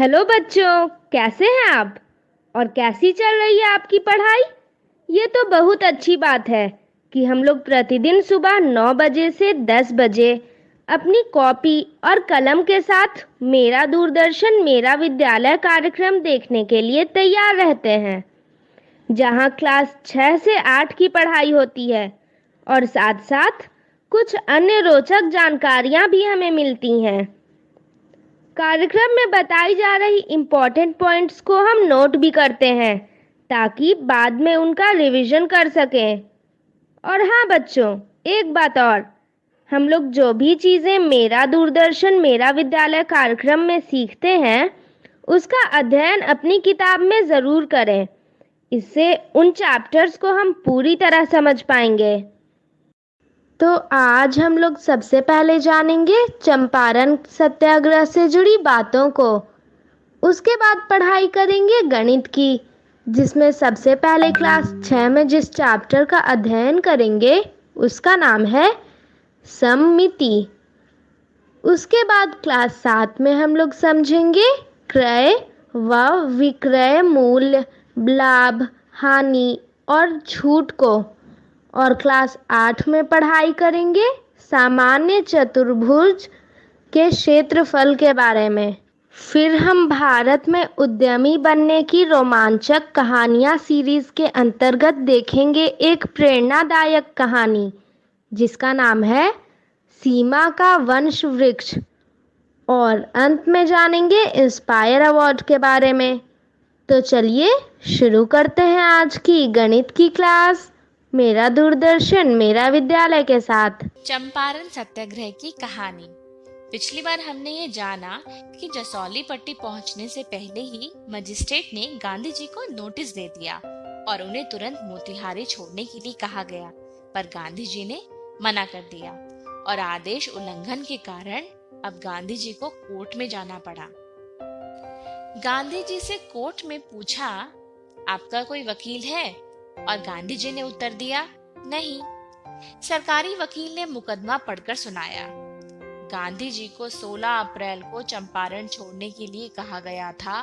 Hello बच्चों, कैसे हैं आप? और कैसी चल रही है आपकी पढ़ाई? ये तो बहुत अच्छी बात है कि हम लोग प्रतिदिन सुबह 9 बजे से 10 बजे अपनी कॉपी और कलम के साथ मेरा दूरदर्शन मेरा विद्यालय कार्यक्रम देखने के लिए तैयार रहते हैं, जहां क्लास 6 से 8 की पढ़ाई होती है और साथ-साथ कुछ अन्य रोचक जानकारियां भी हमें मिलती हैं। कार्यक्रम में बताई जा रही इम्पोर्टेंट पॉइंट्स को हम नोट भी करते हैं ताकि बाद में उनका रिवीजन कर सकें। और हाँ बच्चों, एक बात और, हम लोग जो भी चीज़ें मेरा दूरदर्शन मेरा विद्यालय कार्यक्रम में सीखते हैं उसका अध्ययन अपनी किताब में ज़रूर करें। इससे उन चैप्टर्स को हम पूरी तरह समझ पाएंगे। तो आज हम लोग सबसे पहले जानेंगे चंपारण सत्याग्रह से जुड़ी बातों को। उसके बाद पढ़ाई करेंगे गणित की, जिसमें सबसे पहले क्लास 6 में जिस चैप्टर का अध्ययन करेंगे उसका नाम है सममिति। उसके बाद क्लास 7 में हम लोग समझेंगे क्रय व विक्रय मूल्य, लाभ, हानि और छूट को। और क्लास 8 में पढ़ाई करेंगे सामान्य चतुर्भुज के क्षेत्रफल के बारे में। फिर हम भारत में उद्यमी बनने की रोमांचक कहानियाँ सीरीज के अंतर्गत देखेंगे एक प्रेरणादायक कहानी जिसका नाम है सीमा का वंश वृक्ष। और अंत में जानेंगे इंस्पायर अवार्ड के बारे में। तो चलिए शुरू करते हैं आज की गणित की क्लास मेरा दूरदर्शन मेरा विद्यालय के साथ। चंपारण सत्याग्रह की कहानी। पिछली बार हमने ये जाना कि जसौली पट्टी पहुंचने से पहले ही मजिस्ट्रेट ने गांधी जी को नोटिस दे दिया और उन्हें तुरंत मोतिहारी छोड़ने के लिए कहा गया, पर गांधी जी ने मना कर दिया और आदेश उल्लंघन के कारण अब गांधी जी को कोर्ट में जाना पड़ा। गांधी जी से कोर्ट में पूछा, आपका कोई वकील है? और गांधी जी ने उत्तर दिया, नहीं। सरकारी वकील ने मुकदमा पढ़कर सुनाया। गांधी जी को 16 अप्रैल को चंपारण छोड़ने के लिए कहा गया था,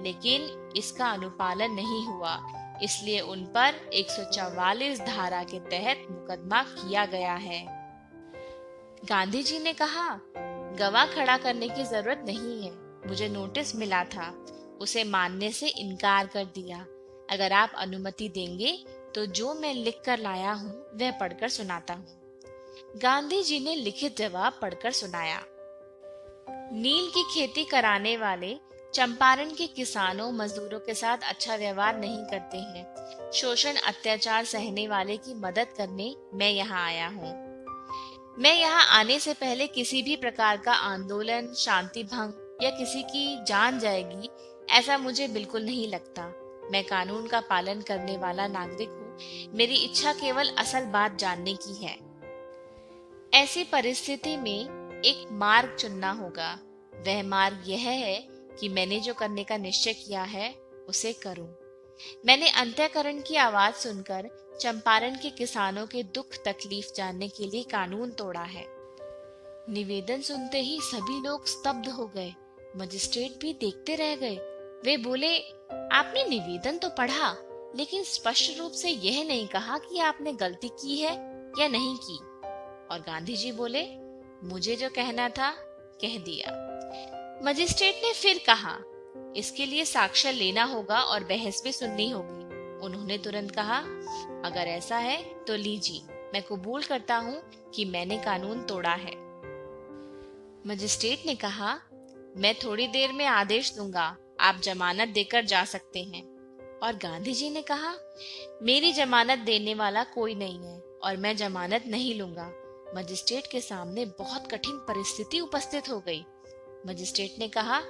लेकिन इसका अनुपालन नहीं हुआ, इसलिए उन पर 144 धारा के तहत मुकदमा किया गया है। गांधी जी ने कहा, गवाह खड़ा करने की जरूरत नहीं है, मुझे नोटिस मिला था, उसे मानने से इनकार कर दिया। अगर आप अनुमति देंगे तो जो मैं लिख कर लाया हूँ वह पढ़कर सुनाता हूँ। गांधी जी ने लिखित जवाब पढ़कर सुनाया। नील की खेती कराने वाले चंपारण के किसानों मजदूरों के साथ अच्छा व्यवहार नहीं करते हैं। शोषण अत्याचार सहने वाले की मदद करने मैं यहाँ आया हूँ। मैं यहाँ आने से पहले किसी भी प्रकार का आंदोलन, शांति भंग या किसी की जान जाएगी ऐसा मुझे बिल्कुल नहीं लगता। मैं कानून का पालन करने वाला नागरिक हूँ। मेरी इच्छा केवल असल बात जानने की है। ऐसी परिस्थिति में एक मार्ग चुनना होगा। वह मार्ग यह है कि मैंने जो करने का निश्चय किया है उसे करूं। मैंने अंतःकरण की आवाज सुनकर चंपारण के किसानों के दुख तकलीफ जानने के लिए कानून तोड़ा है। निवेदन सुनते ही सभी लोग स्तब्ध हो गए। मजिस्ट्रेट भी देखते रह गए। वे बोले, आपने निवेदन तो पढ़ा, लेकिन स्पष्ट रूप से यह नहीं कहा कि आपने गलती की है या नहीं की। और गांधी जी बोले, मुझे जो कहना था कह दिया। मजिस्ट्रेट ने फिर कहा, इसके लिए साक्ष्य लेना होगा और बहस भी सुननी होगी। उन्होंने तुरंत कहा, अगर ऐसा है तो लीजिए, मैं कबूल करता हूँ कि मैंने कानून तोड़ा है। मजिस्ट्रेट ने कहा, मैं थोड़ी देर में आदेश दूंगा, आप जमानत देकर जा सकते हैं। और गांधी जी ने कहा, मेरी जमानत देने वाला कोई नहीं है और मैं जमानत नहीं लूंगा। मजिस्ट्रेट के सामने बहुत कठिन परिस्थिति उपस्थित हो गई। मजिस्ट्रेट ने कहा,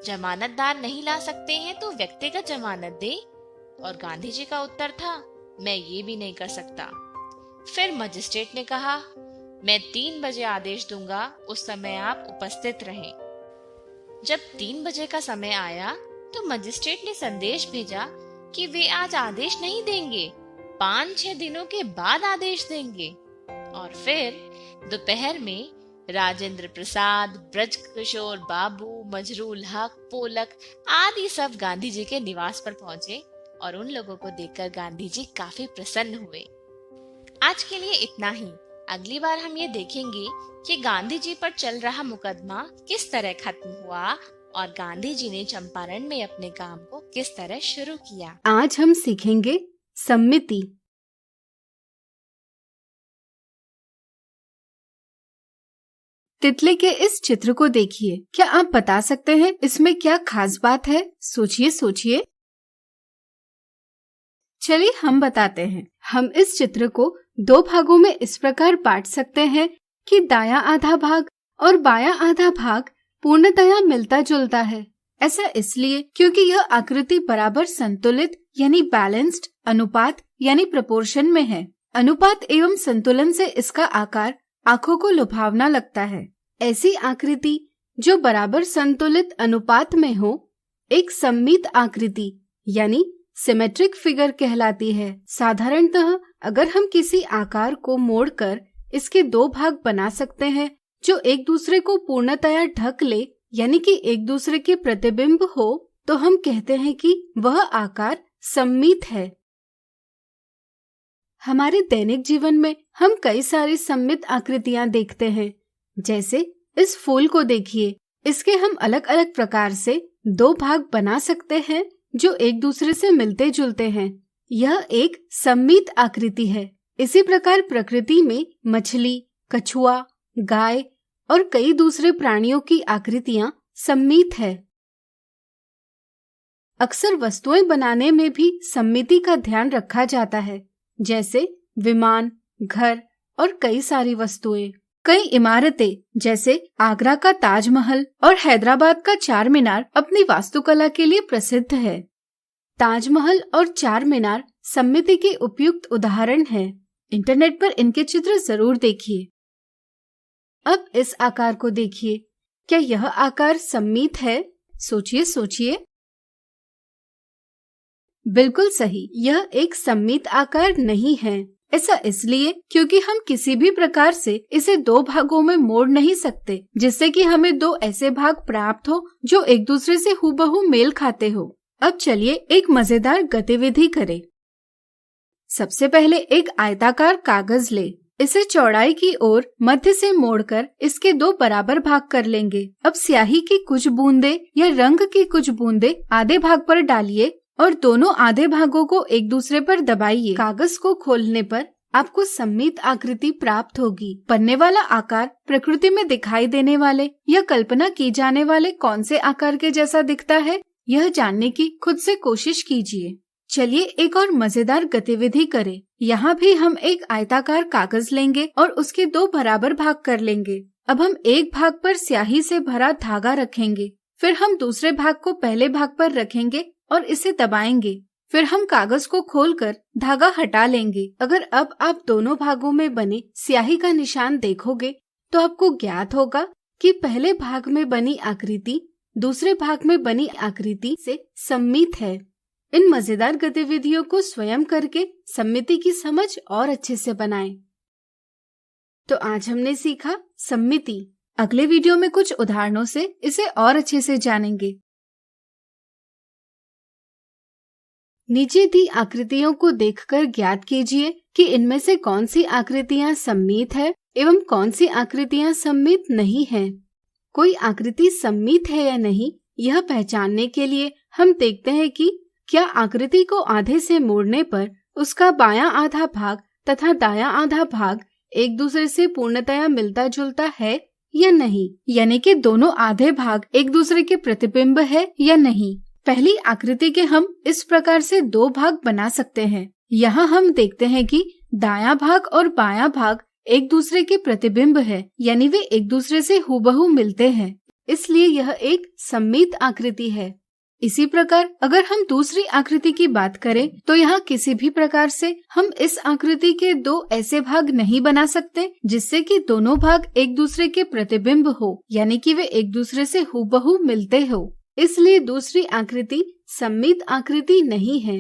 जमानतदार नहीं ला सकते हैं तो व्यक्तिगत जमानत दे। और गांधी जी का उत्तर था, मैं ये भी नहीं कर सकता। फिर मजिस्ट्रेट ने कहा, मैं 3 बजे आदेश दूंगा, उस समय आप उपस्थित रहें। जब 3 बजे का समय आया तो मजिस्ट्रेट ने संदेश भेजा कि वे आज आदेश नहीं देंगे, 5-6 दिनों के बाद आदेश देंगे। और फिर दोपहर में राजेंद्र प्रसाद, ब्रज किशोर बाबू, मजरूल हक, पोलक आदि सब गांधी जी के निवास पर पहुंचे और उन लोगों को देखकर गांधी जी काफी प्रसन्न हुए। आज के लिए इतना ही। अगली बार हम ये देखेंगे कि गांधी जी पर चल रहा मुकदमा किस तरह खत्म हुआ और गांधी जी ने चंपारण में अपने काम को किस तरह शुरू किया। आज हम सीखेंगे सम्मिति। तितली के इस चित्र को देखिए। क्या आप बता सकते हैं इसमें क्या खास बात है? सोचिए सोचिए। चलिए हम बताते हैं। हम इस चित्र को दो भागों में इस प्रकार बांट सकते हैं कि दायां आधा भाग और बायां आधा भाग पूर्णतया मिलता जुलता है। ऐसा इसलिए क्योंकि यह आकृति बराबर संतुलित यानी बैलेंस्ड अनुपात यानी प्रोपोर्शन में है। अनुपात एवं संतुलन से इसका आकार आंखों को लुभावना लगता है। ऐसी आकृति जो बराबर संतुलित अनुपात में हो एक सममित आकृति यानी सिमेट्रिक फिगर कहलाती है। साधारणतः अगर हम किसी आकार को मोड़कर इसके दो भाग बना सकते हैं जो एक दूसरे को पूर्णतया ढक ले यानी कि एक दूसरे के प्रतिबिंब हो, तो हम कहते हैं कि वह आकार सममित है। हमारे दैनिक जीवन में हम कई सारी सममित आकृतियां देखते हैं। जैसे इस फूल को देखिए, इसके हम अलग अलग प्रकार से दो भाग बना सकते हैं जो एक दूसरे से मिलते जुलते हैं। यह एक सममित आकृति है। इसी प्रकार प्रकृति में मछली, कछुआ, गाय और कई दूसरे प्राणियों की आकृतियां सममित है। अक्सर वस्तुएं बनाने में भी सममिति का ध्यान रखा जाता है, जैसे विमान, घर और कई सारी वस्तुएं। कई इमारतें जैसे आगरा का ताजमहल और हैदराबाद का चार मीनार अपनी वास्तुकला के लिए प्रसिद्ध है। ताजमहल और चार मीनार सममिति के उपयुक्त उदाहरण हैं। इंटरनेट पर इनके चित्र जरूर देखिए। अब इस आकार को देखिए। क्या यह आकार सममित है? सोचिए सोचिए। बिल्कुल सही, यह एक सममित आकार नहीं है। ऐसा इसलिए क्योंकि हम किसी भी प्रकार से इसे दो भागों में मोड़ नहीं सकते जिससे कि हमें दो ऐसे भाग प्राप्त हो जो एक दूसरे से हूबहू मेल खाते हो। अब चलिए एक मजेदार गतिविधि करें। सबसे पहले एक आयताकार कागज ले। इसे चौड़ाई की ओर मध्य से मोड़कर इसके दो बराबर भाग कर लेंगे। अब स्याही की कुछ बूंदे या रंग की कुछ बूंदे आधे भाग पर डालिए और दोनों आधे भागों को एक दूसरे पर दबाइए। कागज को खोलने पर आपको सममित आकृति प्राप्त होगी। बनने वाला आकार प्रकृति में दिखाई देने वाले या कल्पना की जाने वाले कौन से आकार के जैसा दिखता है, यह जानने की खुद से कोशिश कीजिए। चलिए एक और मजेदार गतिविधि करें। यहाँ भी हम एक आयताकार कागज लेंगे और उसके दो बराबर भाग कर लेंगे। अब हम एक भाग पर स्याही से भरा धागा रखेंगे, फिर हम दूसरे भाग को पहले भाग पर रखेंगे और इसे दबाएंगे। फिर हम कागज को खोलकर धागा हटा लेंगे। अगर अब आप दोनों भागों में बने स्याही का निशान देखोगे तो आपको ज्ञात होगा कि पहले भाग में बनी आकृति दूसरे भाग में बनी आकृति से सममित है। इन मजेदार गतिविधियों को स्वयं करके सममिति की समझ और अच्छे से बनाएं। तो आज हमने सीखा सममिति। अगले वीडियो में कुछ उदाहरणों से इसे और अच्छे से जानेंगे। नीचे दी आकृतियों को देखकर ज्ञात कीजिए कि इनमें से कौन सी आकृतियां सममित है एवं कौन सी आकृतियां सममित नहीं हैं। कोई आकृति सममित है या नहीं, यह पहचानने के लिए हम देखते हैं कि क्या आकृति को आधे से मोड़ने पर उसका बायां आधा भाग तथा दायां आधा भाग एक दूसरे से पूर्णतया मिलता जुलता है या नहीं, यानी कि दोनों आधे भाग एक दूसरे के प्रतिबिंब है या नहीं। पहली आकृति के हम इस प्रकार से दो भाग बना सकते हैं। यहाँ हम देखते हैं कि दायां भाग और बायां भाग एक दूसरे के प्रतिबिंब है, यानी वे एक दूसरे से हूबहू मिलते हैं, इसलिए यह एक सममित आकृति है। इसी प्रकार अगर हम दूसरी आकृति की बात करें तो यहाँ किसी भी प्रकार से हम इस आकृति के दो ऐसे भाग नहीं बना सकते जिससे कि दोनों भाग एक दूसरे के प्रतिबिंब हो, यानी कि वे एक दूसरे से हूबहू मिलते हो, इसलिए दूसरी आकृति सममित आकृति नहीं है।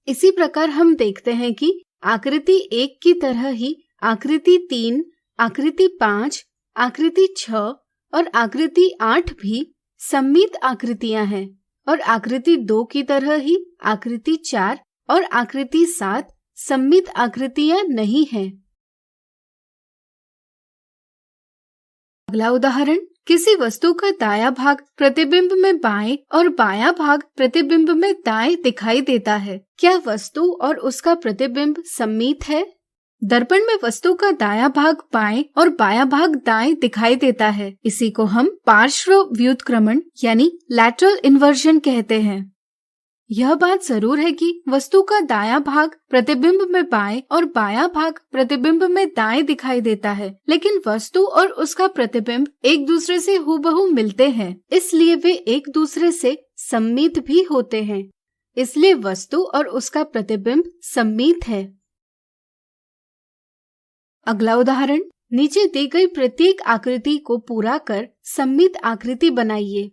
इसी प्रकार हम देखते हैं कि आकृति 1 की तरह ही आकृति 3, आकृति 5, आकृति 6 और आकृति 8 भी सममित आकृतियां हैं और आकृति 2 की तरह ही आकृति 4 और आकृति 7 सममित आकृतियां नहीं हैं। अगला उदाहरण, किसी वस्तु का दायां भाग प्रतिबिंब में बाएं और बायां भाग प्रतिबिंब में दाएं दिखाई देता है। क्या वस्तु और उसका प्रतिबिंब सममित है? दर्पण में वस्तु का दायां भाग बाएं और बायां भाग दाएं दिखाई देता है। इसी को हम पार्श्व व्युत्क्रमण यानी लैटरल इन्वर्जन कहते हैं। यह बात जरूर है कि वस्तु का दायां भाग प्रतिबिंब में बाएं और बायां भाग प्रतिबिंब में दाएं दिखाई देता है, लेकिन वस्तु और उसका प्रतिबिंब एक दूसरे से हूबहू मिलते हैं, इसलिए वे एक दूसरे से सममित भी होते हैं। इसलिए वस्तु और उसका प्रतिबिंब सममित है। अगला उदाहरण, नीचे दी गई प्रत्येक आकृति को पूरा कर सममित आकृति बनाइए।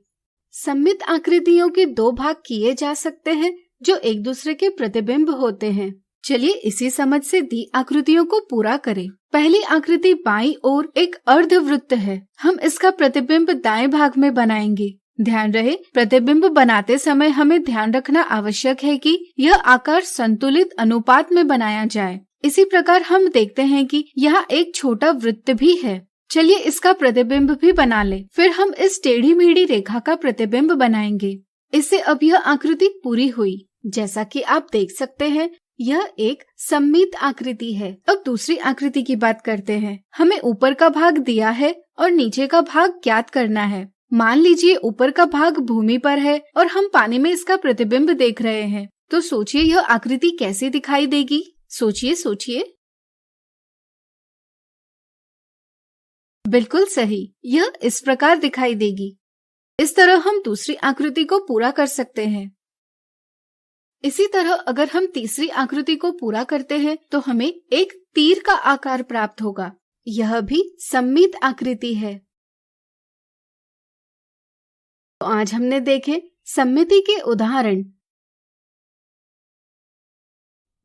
सममित आकृतियों के 2 भाग किए जा सकते हैं जो एक दूसरे के प्रतिबिंब होते हैं। चलिए इसी समझ से दी आकृतियों को पूरा करें। पहली आकृति बाईं ओर एक अर्धवृत्त है। हम इसका प्रतिबिंब दाएं भाग में बनाएंगे। ध्यान रहे, प्रतिबिंब बनाते समय हमें ध्यान रखना आवश्यक है कि यह आकार संतुलित अनुपात में बनाया जाए। इसी प्रकार हम देखते हैं कि यहाँ एक छोटा वृत्त भी है। चलिए इसका प्रतिबिंब भी बना ले। फिर हम इस टेढ़ी मेढ़ी रेखा का प्रतिबिंब बनाएंगे। इससे अब यह आकृति पूरी हुई। जैसा कि आप देख सकते हैं, यह एक सममित आकृति है। अब दूसरी आकृति की बात करते हैं। हमें ऊपर का भाग दिया है और नीचे का भाग ज्ञात करना है। मान लीजिए ऊपर का भाग भूमि पर है और हम पानी में इसका प्रतिबिंब देख रहे हैं। तो सोचिए यह आकृति कैसी दिखाई देगी? सोचिए। बिल्कुल सही, यह इस प्रकार दिखाई देगी। इस तरह हम दूसरी आकृति को पूरा कर सकते हैं। इसी तरह अगर हम तीसरी आकृति को पूरा करते हैं तो हमें एक तीर का आकार प्राप्त होगा। यह भी सममित आकृति है। तो आज हमने देखे सममिति के उदाहरण।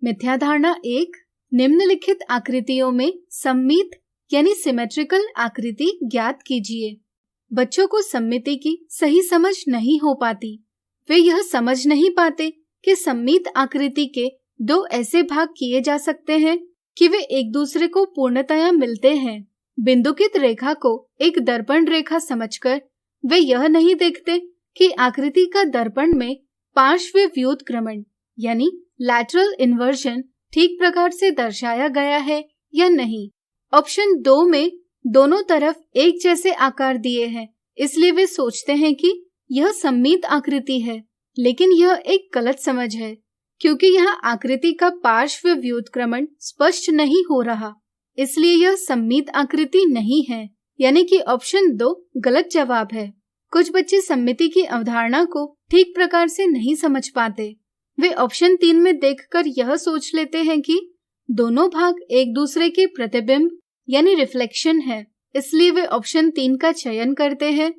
मिथ्या धारणा 1, निम्नलिखित आकृतियों में सममित यानी सिमेट्रिकल आकृति ज्ञात कीजिए। बच्चों को सममिति की सही समझ नहीं हो पाती। वे यह समझ नहीं पाते कि सममित आकृति के 2 ऐसे भाग किए जा सकते हैं कि वे एक दूसरे को पूर्णतया मिलते हैं। बिंदुकित रेखा को एक दर्पण रेखा समझकर वे यह नहीं देखते कि आकृति का दर्पण में पार्श्व व्युत्क्रमण यानी लैटरल इन्वर्जन ठीक प्रकार से दर्शाया गया है या नहीं। ऑप्शन 2 में दोनों तरफ एक जैसे आकार दिए हैं, इसलिए वे सोचते हैं कि यह सममित आकृति है, लेकिन यह एक गलत समझ है क्योंकि यहाँ आकृति का पार्श्व व्युत्क्रमण स्पष्ट नहीं हो रहा, इसलिए यह सममित आकृति नहीं है, यानी कि ऑप्शन 2 गलत जवाब है। कुछ बच्चे सममिति की अवधारणा को ठीक प्रकार से नहीं समझ पाते। वे ऑप्शन 3 में देखकर यह सोच लेते हैं कि दोनों भाग एक दूसरे के प्रतिबिंब यानी रिफ्लेक्शन है, इसलिए वे ऑप्शन 3 का चयन करते हैं।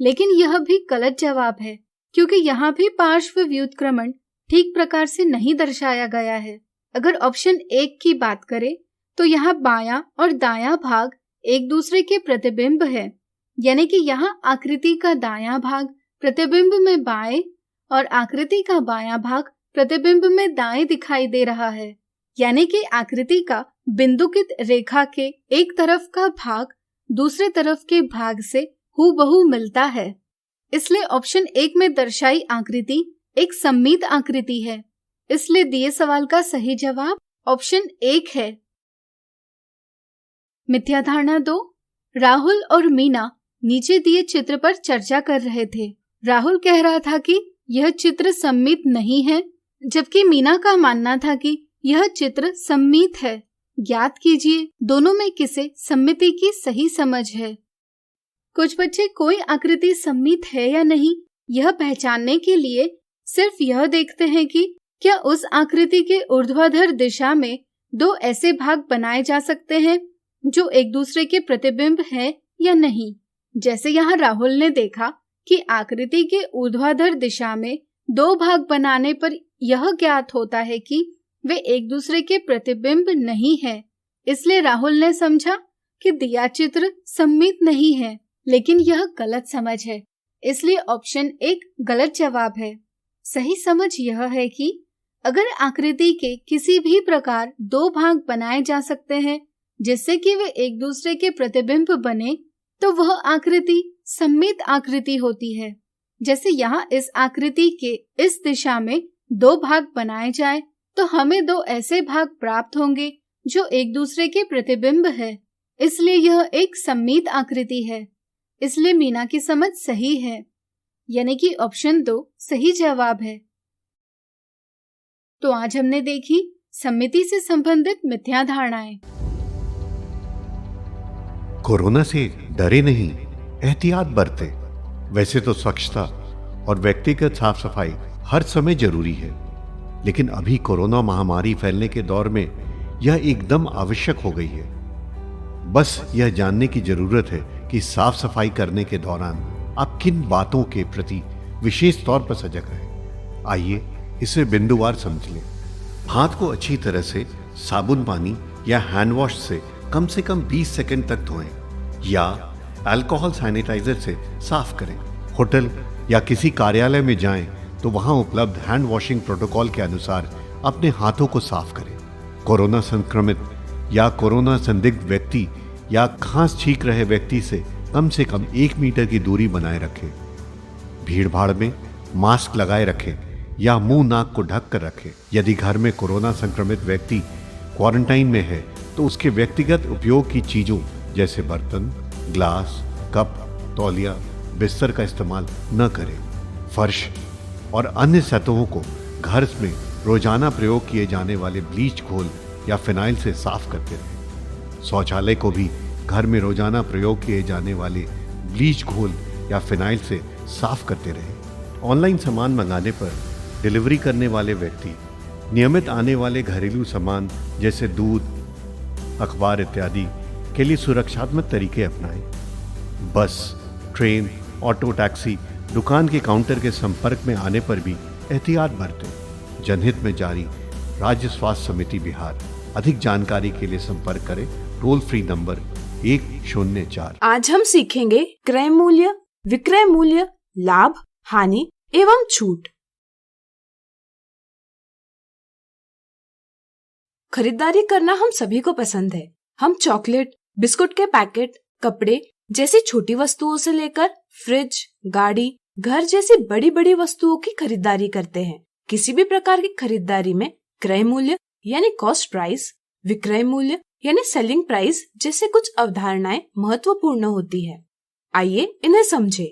लेकिन यह भी गलत जवाब है क्योंकि यहाँ भी पार्श्व व्युत्क्रमण ठीक प्रकार से नहीं दर्शाया गया है। अगर ऑप्शन 1 की बात करें तो यहाँ बायां और दायां भाग एक दूसरे के प्रतिबिंब है, यानी कि यहाँ आकृति का दायां भाग प्रतिबिंब में बाएं और आकृति का बायां भाग प्रतिबिंब में दाएं दिखाई दे रहा है, यानी कि आकृति का बिंदुकित रेखा के एक तरफ का भाग दूसरे तरफ के भाग से हूबहू मिलता है। इसलिए ऑप्शन 1 में दर्शाई आकृति एक सममित आकृति है। इसलिए दिए सवाल का सही जवाब ऑप्शन 1 है। मिथ्या धारणा 2, राहुल और मीना नीचे दिए चित्र पर चर्चा कर रहे थे। राहुल कह रहा था कि यह चित्र सममित नहीं है, जबकि मीना का मानना था कि यह चित्र सममित है। ज्ञात कीजिए दोनों में किसे सममिति की सही समझ है। कुछ बच्चे कोई आकृति सममित है या नहीं यह पहचानने के लिए सिर्फ यह देखते हैं कि क्या उस आकृति के ऊर्ध्वाधर दिशा में 2 ऐसे भाग बनाए जा सकते हैं जो एक दूसरे के प्रतिबिंब है या नहीं। जैसे यहाँ राहुल ने देखा कि आकृति के ऊर्ध्वाधर दिशा में 2 भाग बनाने पर यह ज्ञात होता है कि वे एक दूसरे के प्रतिबिंब नहीं है। इसलिए राहुल ने समझा कि दिया चित्र सममित नहीं है, लेकिन यह गलत समझ है, इसलिए ऑप्शन 1 गलत जवाब है। सही समझ यह है कि अगर आकृति के किसी भी प्रकार 2 भाग बनाए जा सकते हैं जिससे कि वे एक दूसरे के प्रतिबिंब बने, तो वह आकृति सममित आकृति होती है। जैसे यहाँ इस आकृति के इस दिशा में 2 भाग बनाए जाएं, तो हमें 2 ऐसे भाग प्राप्त होंगे जो एक दूसरे के प्रतिबिंब है, इसलिए यह एक सममित आकृति है। इसलिए मीना की समझ सही है, यानी कि ऑप्शन 2 सही जवाब है। तो आज हमने देखी सममिति से संबंधित मिथ्या धारणाएं। कोरोना से डरे नहीं, एहतियात बरतें। वैसे तो स्वच्छता और व्यक्तिगत साफ सफाई हर समय जरूरी है, लेकिन अभी कोरोना महामारी फैलने के दौर में यह एकदम आवश्यक हो गई है। बस यह जानने की जरूरत है कि साफ सफाई करने के दौरान आप किन बातों के प्रति विशेष तौर पर सजग रहें। आइए इसे बिंदुवार समझ लें। हाथ को अच्छी तरह से साबुन पानी या हैंड वॉश से कम 20 सेकंड तक धोएं या अल्कोहल सैनिटाइजर से साफ करें। होटल या किसी कार्यालय में जाएं तो वहां उपलब्ध हैंड वॉशिंग प्रोटोकॉल के अनुसार अपने हाथों को साफ करें। कोरोना संक्रमित या कोरोना संदिग्ध व्यक्ति या खांस छींक रहे व्यक्ति से कम 1 मीटर की दूरी बनाए रखें। भीड़ भाड़ में मास्क लगाए रखें या मुंह नाक को ढक कर रखें। यदि घर में कोरोना संक्रमित व्यक्ति क्वारंटाइन में है तो उसके व्यक्तिगत उपयोग की चीजों जैसे बर्तन, ग्लास, कप, तौलिया, बिस्तर का इस्तेमाल न करें। फर्श और अन्य सतहों को घर में रोजाना प्रयोग किए जाने वाले ब्लीच घोल या फिनाइल से साफ करते रहें। शौचालय को भी घर में रोजाना प्रयोग किए जाने वाले ब्लीच घोल या फिनाइल से साफ करते रहें। ऑनलाइन सामान मंगाने पर डिलीवरी करने वाले व्यक्ति नियमित आने वाले घरेलू सामान जैसे दूध, अखबार इत्यादि के लिए सुरक्षात्मक तरीके अपनाएं। बस, ट्रेन, ऑटो, टैक्सी, दुकान के काउंटर के संपर्क में आने पर भी एहतियात बरतें। जनहित में जारी राज्य स्वास्थ्य समिति बिहार। अधिक जानकारी के लिए संपर्क करें टोल फ्री नंबर 104। आज हम सीखेंगे क्रय मूल्य, विक्रय मूल्य, लाभ, हानि एवं छूट। खरीदारी करना हम सभी को पसंद है। हम चॉकलेट, बिस्कुट के पैकेट, कपड़े जैसी छोटी वस्तुओं से लेकर फ्रिज, गाड़ी, घर जैसी बड़ी बड़ी वस्तुओं की खरीदारी करते हैं। किसी भी प्रकार की खरीदारी में क्रय मूल्य यानी कॉस्ट प्राइस, विक्रय मूल्य यानी सेलिंग प्राइस जैसे कुछ अवधारणाएं महत्वपूर्ण होती है। आइए इन्हें समझे।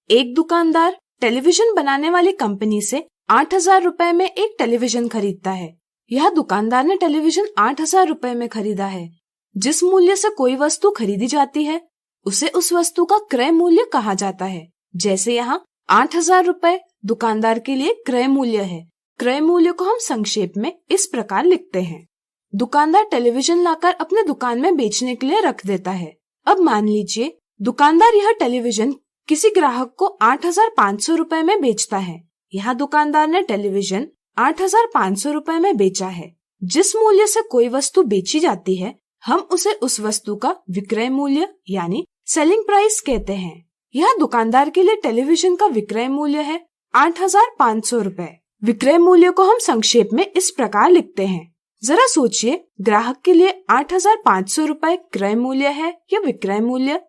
एक दुकानदार टेलीविजन बनाने वाली कंपनी से 8,000 रुपए में एक टेलीविजन खरीदता है। यह दुकानदार ने टेलीविजन 8,000 रुपए में खरीदा है। जिस मूल्य से कोई वस्तु खरीदी जाती है उसे उस वस्तु का क्रय मूल्य कहा जाता है। जैसे यहाँ 8,000 रुपए दुकानदार के लिए क्रय मूल्य है। क्रय मूल्य को हम संक्षेप में इस प्रकार लिखते हैं। दुकानदार टेलीविजन लाकर अपने दुकान में बेचने के लिए रख देता है। अब मान लीजिए दुकानदार यह टेलीविजन किसी ग्राहक को 8,500 रुपए में बेचता है। यहाँ दुकानदार ने टेलीविजन 8,500 रुपए में बेचा है। जिस मूल्य से कोई वस्तु बेची जाती है हम उसे उस वस्तु का विक्रय मूल्य यानी सेलिंग प्राइस कहते हैं। यह दुकानदार के लिए टेलीविजन का विक्रय मूल्य है 8,500 रुपए। विक्रय मूल्य को हम संक्षेप में इस प्रकार लिखते हैं। जरा सोचिए, ग्राहक के लिए 8,500 रुपए क्रय मूल्य है या विक्रय मूल्य?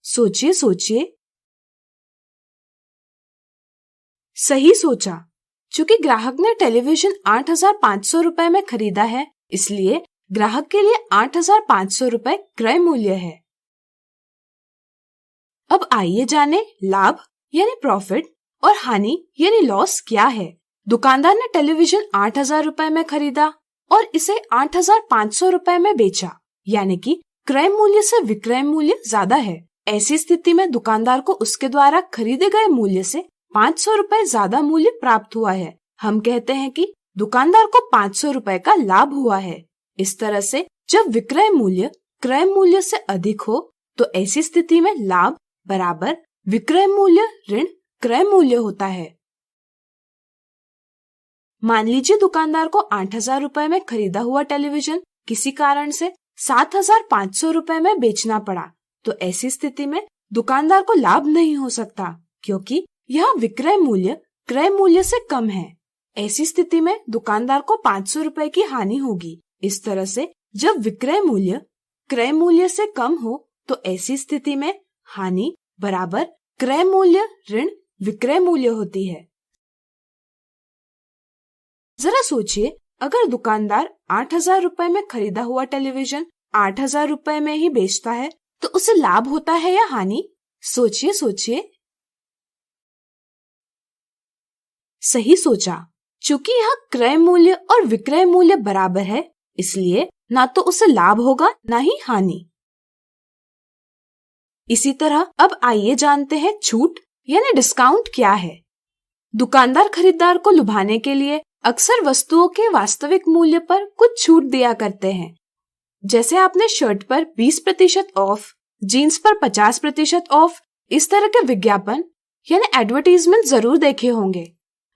सोचिए। सही सोचा। चूंकि ग्राहक ने टेलीविजन 8,500 रुपए में खरीदा है, इसलिए ग्राहक के लिए 8,500 रुपए क्रय मूल्य है। अब आइए जाने लाभ यानी प्रॉफिट और हानि यानी लॉस क्या है। दुकानदार ने टेलीविजन 8,000 रुपए में खरीदा और इसे 8,500 रुपए में बेचा, यानी कि क्रय मूल्य से विक्रय मूल्य ज्यादा है। ऐसी स्थिति में दुकानदार को उसके द्वारा खरीदे गए मूल्य से 500 रुपए ज्यादा मूल्य प्राप्त हुआ है। हम कहते हैं कि दुकानदार को 500 रुपए का लाभ हुआ है। इस तरह से जब विक्रय मूल्य क्रय मूल्य से अधिक हो तो ऐसी स्थिति में लाभ बराबर विक्रय मूल्य ऋण क्रय मूल्य होता है। मान लीजिए दुकानदार को 8,000 रुपए में खरीदा हुआ टेलीविजन किसी कारण से 7,500 रुपए में बेचना पड़ा, तो ऐसी स्थिति में दुकानदार को लाभ नहीं हो सकता, क्योंकि यह विक्रय मूल्य क्रय मूल्य से कम है। ऐसी स्थिति में दुकानदार को 500 रुपए की हानि होगी। इस तरह से जब विक्रय मूल्य क्रय मूल्य से कम हो, तो ऐसी स्थिति में हानि बराबर क्रय मूल्य ऋण विक्रय मूल्य होती है। जरा सोचिए, अगर दुकानदार 8,000 रुपए में खरीदा हुआ टेलीविजन 8,000 रुपए में ही बेचता है, तो उसे लाभ होता है या हानि? सोचिए सोचिए। सही सोचा। चूंकि यह क्रय मूल्य और विक्रय मूल्य बराबर है, इसलिए ना तो उसे लाभ होगा ना ही हानि। इसी तरह अब आइए जानते हैं छूट यानी डिस्काउंट क्या है। दुकानदार खरीदार को लुभाने के लिए अक्सर वस्तुओं के वास्तविक मूल्य पर कुछ छूट दिया करते हैं। जैसे आपने शर्ट पर 20% ऑफ, जीन्स पर 50% ऑफ, इस तरह के विज्ञापन यानी एडवर्टीजमेंट जरूर देखे होंगे।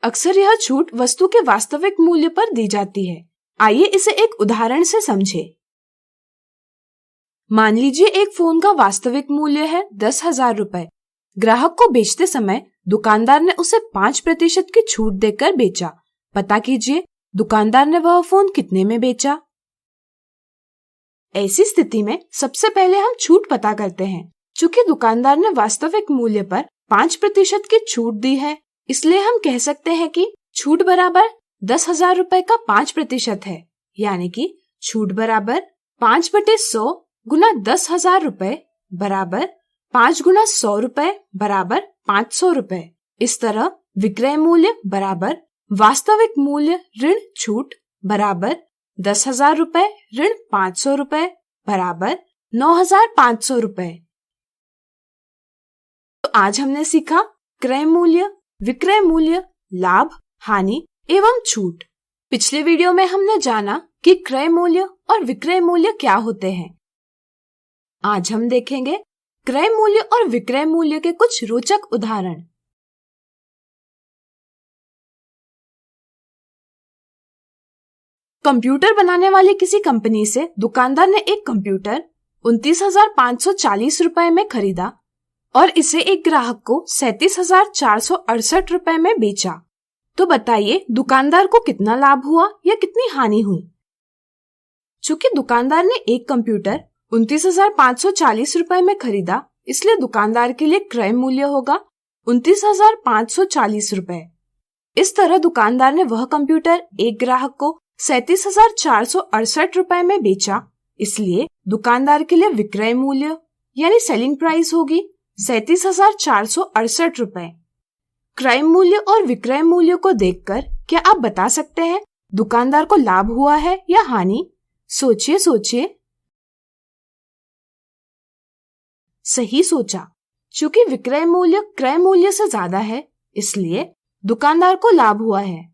अक्सर यह छूट वस्तु के वास्तविक मूल्य पर दी जाती है। आइए इसे एक उदाहरण से समझें। मान लीजिए एक फोन का वास्तविक मूल्य है 10,000 रुपए। ग्राहक को बेचते समय दुकानदार ने उसे 5% की छूट देकर बेचा। पता कीजिए दुकानदार ने वह फोन कितने में बेचा। ऐसी स्थिति में सबसे पहले हम छूट पता करते हैं। चूंकि दुकानदार ने वास्तविक मूल्य पर 5% की छूट दी है, इसलिए हम कह सकते हैं कि छूट बराबर 10,000 रुपए का 5% है, यानी कि छूट बराबर 5/100 गुना 10,000 रुपए बराबर 5 गुना 100 रुपए बराबर 500 रुपए। इस तरह विक्रय मूल्य बराबर वास्तविक मूल्य ऋण छूट बराबर 10,000 रुपए ऋण 500 रुपए बराबर 9,500 रुपए। तो आज हमने सीखा क्रय मूल्य, विक्रय मूल्य, लाभ, हानि एवं छूट। पिछले वीडियो में हमने जाना कि क्रय मूल्य और विक्रय मूल्य क्या होते हैं। आज हम देखेंगे क्रय मूल्य और विक्रय मूल्य के कुछ रोचक उदाहरण। कंप्यूटर बनाने वाली किसी कंपनी से दुकानदार ने एक कंप्यूटर 29,540 रुपए में खरीदा और इसे एक ग्राहक को 37,468 रुपए में बेचा। तो बताइए दुकानदार को कितना लाभ हुआ या कितनी हानि हुई? चूंकि दुकानदार ने एक कंप्यूटर 29,540 रुपए में खरीदा, इसलिए दुकानदार के लिए क्रय मूल्य होगा 29,540 रुपए। इस तरह दुकानदार ने वह कंप्यूटर एक ग्राहक को 37,468 रुपए में बेचा, इसलिए दुकानदार के लिए विक्रय मूल्य यानी सेलिंग प्राइस होगी 37,468 रुपए। क्रय मूल्य और विक्रय मूल्य को देखकर क्या आप बता सकते हैं दुकानदार को लाभ हुआ है या हानि? सोचिए सोचिए। सही सोचा। चूंकि विक्रय मूल्य क्रय मूल्य से ज्यादा है, इसलिए दुकानदार को लाभ हुआ है।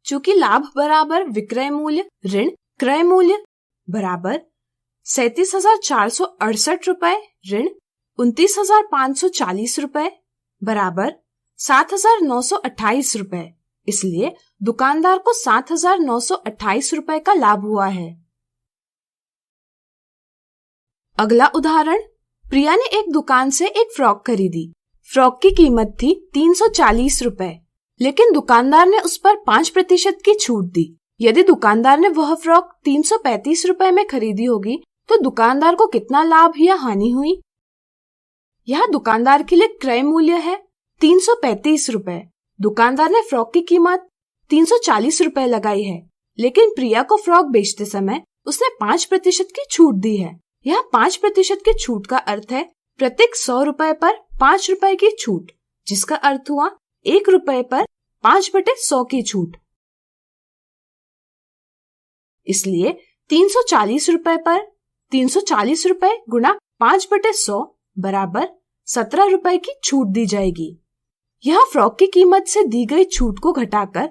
चूंकि लाभ बराबर विक्रय मूल्य ऋण क्रय मूल्य बराबर 37,468 रुपए ऋण 29,540 रुपए बराबर 7,928 रुपए, इसलिए दुकानदार को 7,928 रुपए का लाभ हुआ है। अगला उदाहरण, प्रिया ने एक दुकान से एक फ्रॉक खरीदी। फ्रॉक की कीमत थी 340 रुपए, लेकिन दुकानदार ने उस पर 5% की छूट दी। यदि दुकानदार ने वह फ्रॉक 335 रुपए में खरीदी होगी, तो दुकानदार को कितना लाभ या हानि हुई? यहाँ दुकानदार के लिए क्रय मूल्य है 335 रुपए। दुकानदार ने फ्रॉक की कीमत 340 रुपए लगाई है, लेकिन प्रिया को फ्रॉक बेचते समय उसने 5% की छूट दी है। यहाँ 5% की छूट का अर्थ है प्रत्येक 100 रुपए पर 5 रुपए की छूट, जिसका अर्थ हुआ 1 रुपए पर 5/100 की छूट। इसलिए 340 रुपए पर 340 रुपए गुणा 5/100 बराबर 17 रुपए की छूट दी जाएगी। यह फ्रॉक की कीमत से दी गई छूट को घटाकर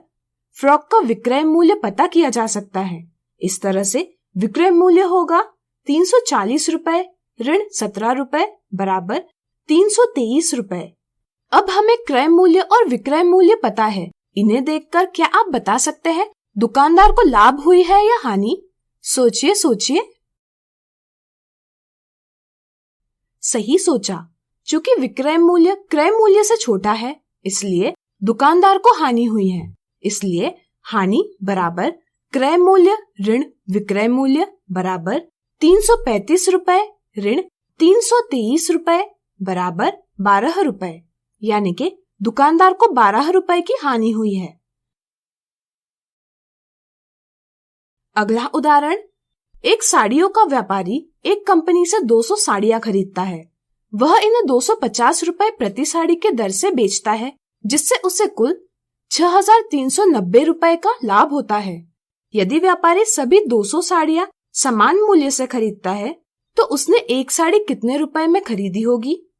फ्रॉक का विक्रय मूल्य पता किया जा सकता है। इस तरह से विक्रय मूल्य होगा 340 रुपए ऋण 17 रुपए बराबर 323 रुपए। अब हमें क्रय मूल्य और विक्रय मूल्य पता है। इन्हें देखकर क्या आप बता सकते हैं दुकानदार को लाभ हुई है या हानि? सोचिए सोचिए। सही सोचा। चूंकि विक्रय मूल्य क्रय मूल्य से छोटा है, इसलिए दुकानदार को हानि हुई है। इसलिए हानि बराबर क्रय मूल्य ऋण विक्रय मूल्य बराबर 335 रुपए ऋण 323 रुपए बराबर 12 रुपए, यानी कि दुकानदार को 12 रुपए की हानि हुई है। अगला उदाहरण, एक साड़ियों का व्यापारी एक कंपनी से 200 साड़ियां खरीदता है। वह इन्हें 250 रुपए प्रति साड़ी के दर से बेचता है, जिससे उसे कुल 6,390 रुपए का लाभ होता है। यदि व्यापारी सभी 200 साड़ियां समान मूल्य से खरीदता है, तो उसने एक साड़ी कितने रुपए में खरीदी होगी?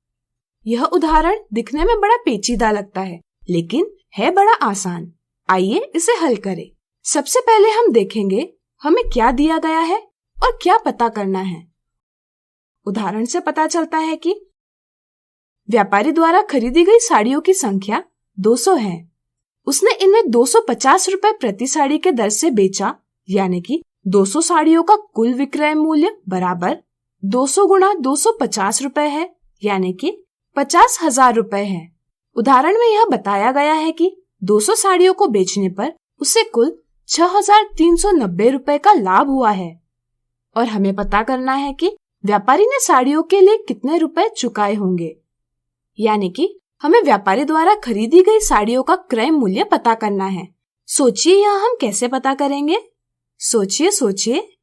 यह उदाहरण दिखने में बड़ा पेचीदा लगता है, लेकिन है बड़ा आसान। आइए इसे हल करें। सबसे पहले हम देखेंगे हमें क्या दिया गया है और क्या पता करना है। उदाहरण से पता चलता है कि व्यापारी द्वारा खरीदी गई साड़ियों की संख्या 200 है। उसने इन्हें 250 रुपए प्रति साड़ी के दर से बेचा, यानी कि 200 साड़ियों का कुल विक्रय मूल्य बराबर 200 गुणा 250 रुपए है, यानी कि 50,000 रुपए है। उदाहरण में यह बताया गया है कि 200 साड़ियों को बेचने पर उसे कुल 6,390 रुपए का लाभ हुआ है और हमें पता करना है कि व्यापारी ने साड़ियों के लिए कितने रुपए चुकाए होंगे, यानी कि हमें व्यापारी द्वारा खरीदी गई साड़ियों का क्रय मूल्य पता करना है। सोचिए यह हम कैसे पता करेंगे? सोचिए।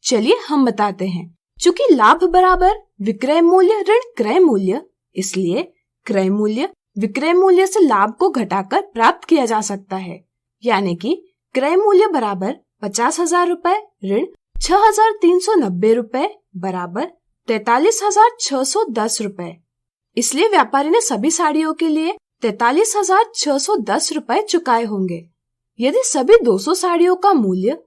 चलिए हम बताते हैं। चूंकि लाभ बराबर विक्रय मूल्य ऋण क्रय मूल्य, इसलिए क्रय मूल्य विक्रय मूल्य से लाभ को घटाकर प्राप्त किया जा सकता है, यानी कि क्रय मूल्य बराबर 50,000 रुपए ऋण 6,390 रुपए बराबर 43,610 रुपए। इसलिए व्यापारी ने सभी साड़ियों के लिए 43,610 रुपए चुकाए होंगे। यदि सभी 200 साड़ियों का मूल्य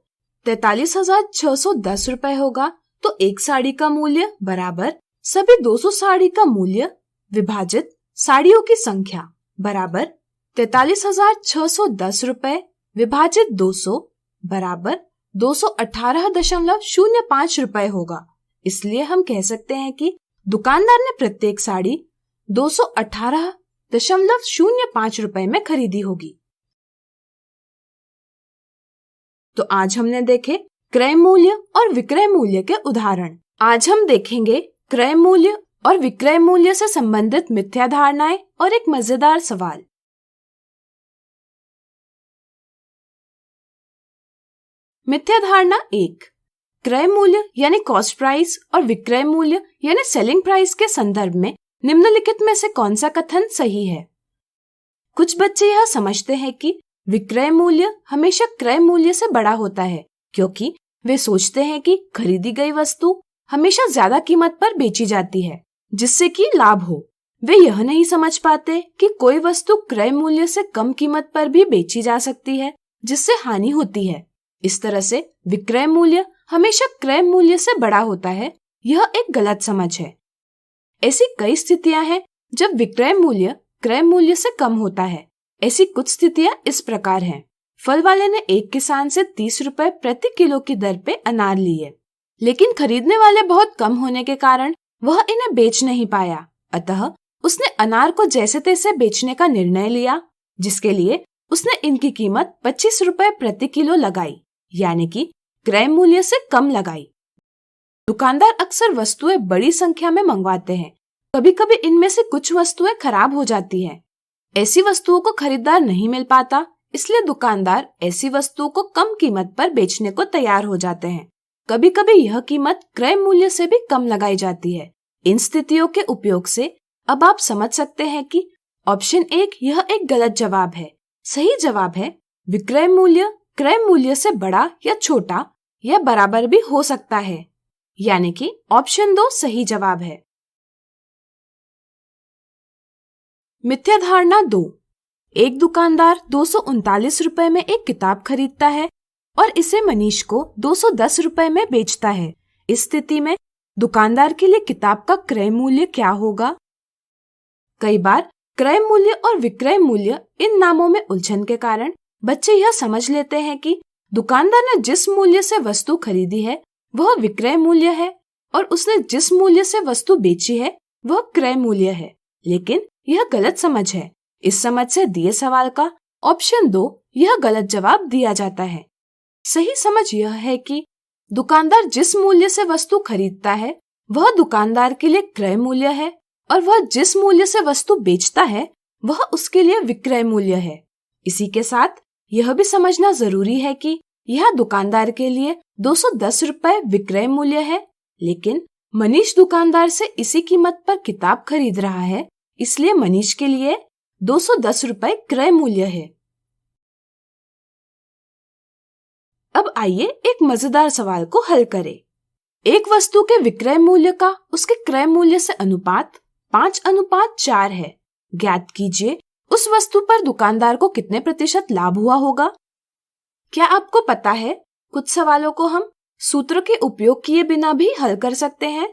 43,610 रुपए होगा, तो एक साड़ी का मूल्य बराबर सभी 200 साड़ी का मूल्य विभाजित साड़ियों की संख्या बराबर 43,610 रुपए विभाजित 200 बराबर 218.05 रुपए होगा। इसलिए हम कह सकते हैं कि दुकानदार ने प्रत्येक साड़ी 218.05 रुपए में खरीदी होगी। तो आज हमने देखे क्रय मूल्य और विक्रय मूल्य के उदाहरण। आज हम देखेंगे क्रय मूल्य और विक्रय मूल्य से संबंधित मिथ्या धारणाएं और एक मजेदार सवाल। मिथ्या धारणा 1, क्रय मूल्य यानी कॉस्ट प्राइस और विक्रय मूल्य यानी सेलिंग प्राइस के संदर्भ में निम्नलिखित में से कौन सा कथन सही है? कुछ बच्चे यह समझते हैं कि विक्रय मूल्य हमेशा क्रय मूल्य से बड़ा होता है, क्योंकि वे सोचते हैं कि खरीदी गई वस्तु हमेशा ज्यादा कीमत पर बेची जाती है, जिससे कि लाभ हो। वे यह नहीं समझ पाते कि कोई वस्तु क्रय मूल्य से कम कीमत पर भी बेची जा सकती है, जिससे हानि होती है। इस तरह से विक्रय मूल्य हमेशा क्रय मूल्य से बड़ा होता है, यह एक गलत समझ है। ऐसी कई स्थितियां हैं जब विक्रय मूल्य क्रय मूल्य से कम होता है। ऐसी कुछ स्थितियां इस प्रकार हैं। फल वाले ने एक किसान से 30 रुपए प्रति किलो की दर पे अनार लिए, लेकिन खरीदने वाले बहुत कम होने के कारण वह इन्हें बेच नहीं पाया। अतः उसने अनार को जैसे तैसे बेचने का निर्णय लिया, जिसके लिए उसने इनकी कीमत 25 रुपए प्रति किलो लगाई, यानी कि क्रय मूल्य से कम लगाई। दुकानदार अक्सर वस्तुएं बड़ी संख्या में मंगवाते हैं। कभी कभी इनमें से कुछ वस्तुएं खराब हो जाती हैं। ऐसी वस्तुओं को खरीदार नहीं मिल पाता, इसलिए दुकानदार ऐसी वस्तुओं को कम कीमत पर बेचने को तैयार हो जाते हैं। कभी कभी यह कीमत क्रय मूल्य से भी कम लगाई जाती है। इन स्थितियों के उपयोग से अब आप समझ सकते हैं कि ऑप्शन 1 यह एक गलत जवाब है। सही जवाब है विक्रय मूल्य क्रय मूल्य से बड़ा या छोटा या बराबर भी हो सकता है, यानी कि ऑप्शन 2 सही जवाब है। मिथ्या धारणा 2, एक दुकानदार 239 रुपए में एक किताब खरीदता है और इसे मनीष को 210 रुपए में बेचता है। इस स्थिति में दुकानदार के लिए किताब का क्रय मूल्य क्या होगा? कई बार क्रय मूल्य और विक्रय मूल्य इन नामों में उलझन के कारण बच्चे यह समझ लेते हैं कि दुकानदार ने जिस मूल्य से वस्तु खरीदी है वह विक्रय मूल्य है और उसने जिस मूल्य से वस्तु बेची है वह क्रय मूल्य है, लेकिन यह गलत समझ है। इस समझ से दिए सवाल का ऑप्शन 2 यह गलत जवाब दिया जाता है। सही समझ यह है कि दुकानदार जिस मूल्य से वस्तु खरीदता है वह दुकानदार के लिए क्रय मूल्य है और वह जिस मूल्य से वस्तु बेचता है वह उसके लिए विक्रय मूल्य है। इसी के साथ यह भी समझना जरूरी है कि यह दुकानदार के लिए 210 रुपए विक्रय मूल्य है, लेकिन मनीष दुकानदार से इसी कीमत पर किताब खरीद रहा है, इसलिए मनीष के लिए 210 रुपए क्रय मूल्य है। अब आइए एक मजेदार सवाल को हल करें। एक वस्तु के विक्रय मूल्य का उसके क्रय मूल्य से अनुपात 5:4 है। ज्ञात कीजिए उस वस्तु पर दुकानदार को कितने प्रतिशत लाभ हुआ होगा। क्या आपको पता है, कुछ सवालों को हम सूत्र के उपयोग किए बिना भी हल कर सकते हैं,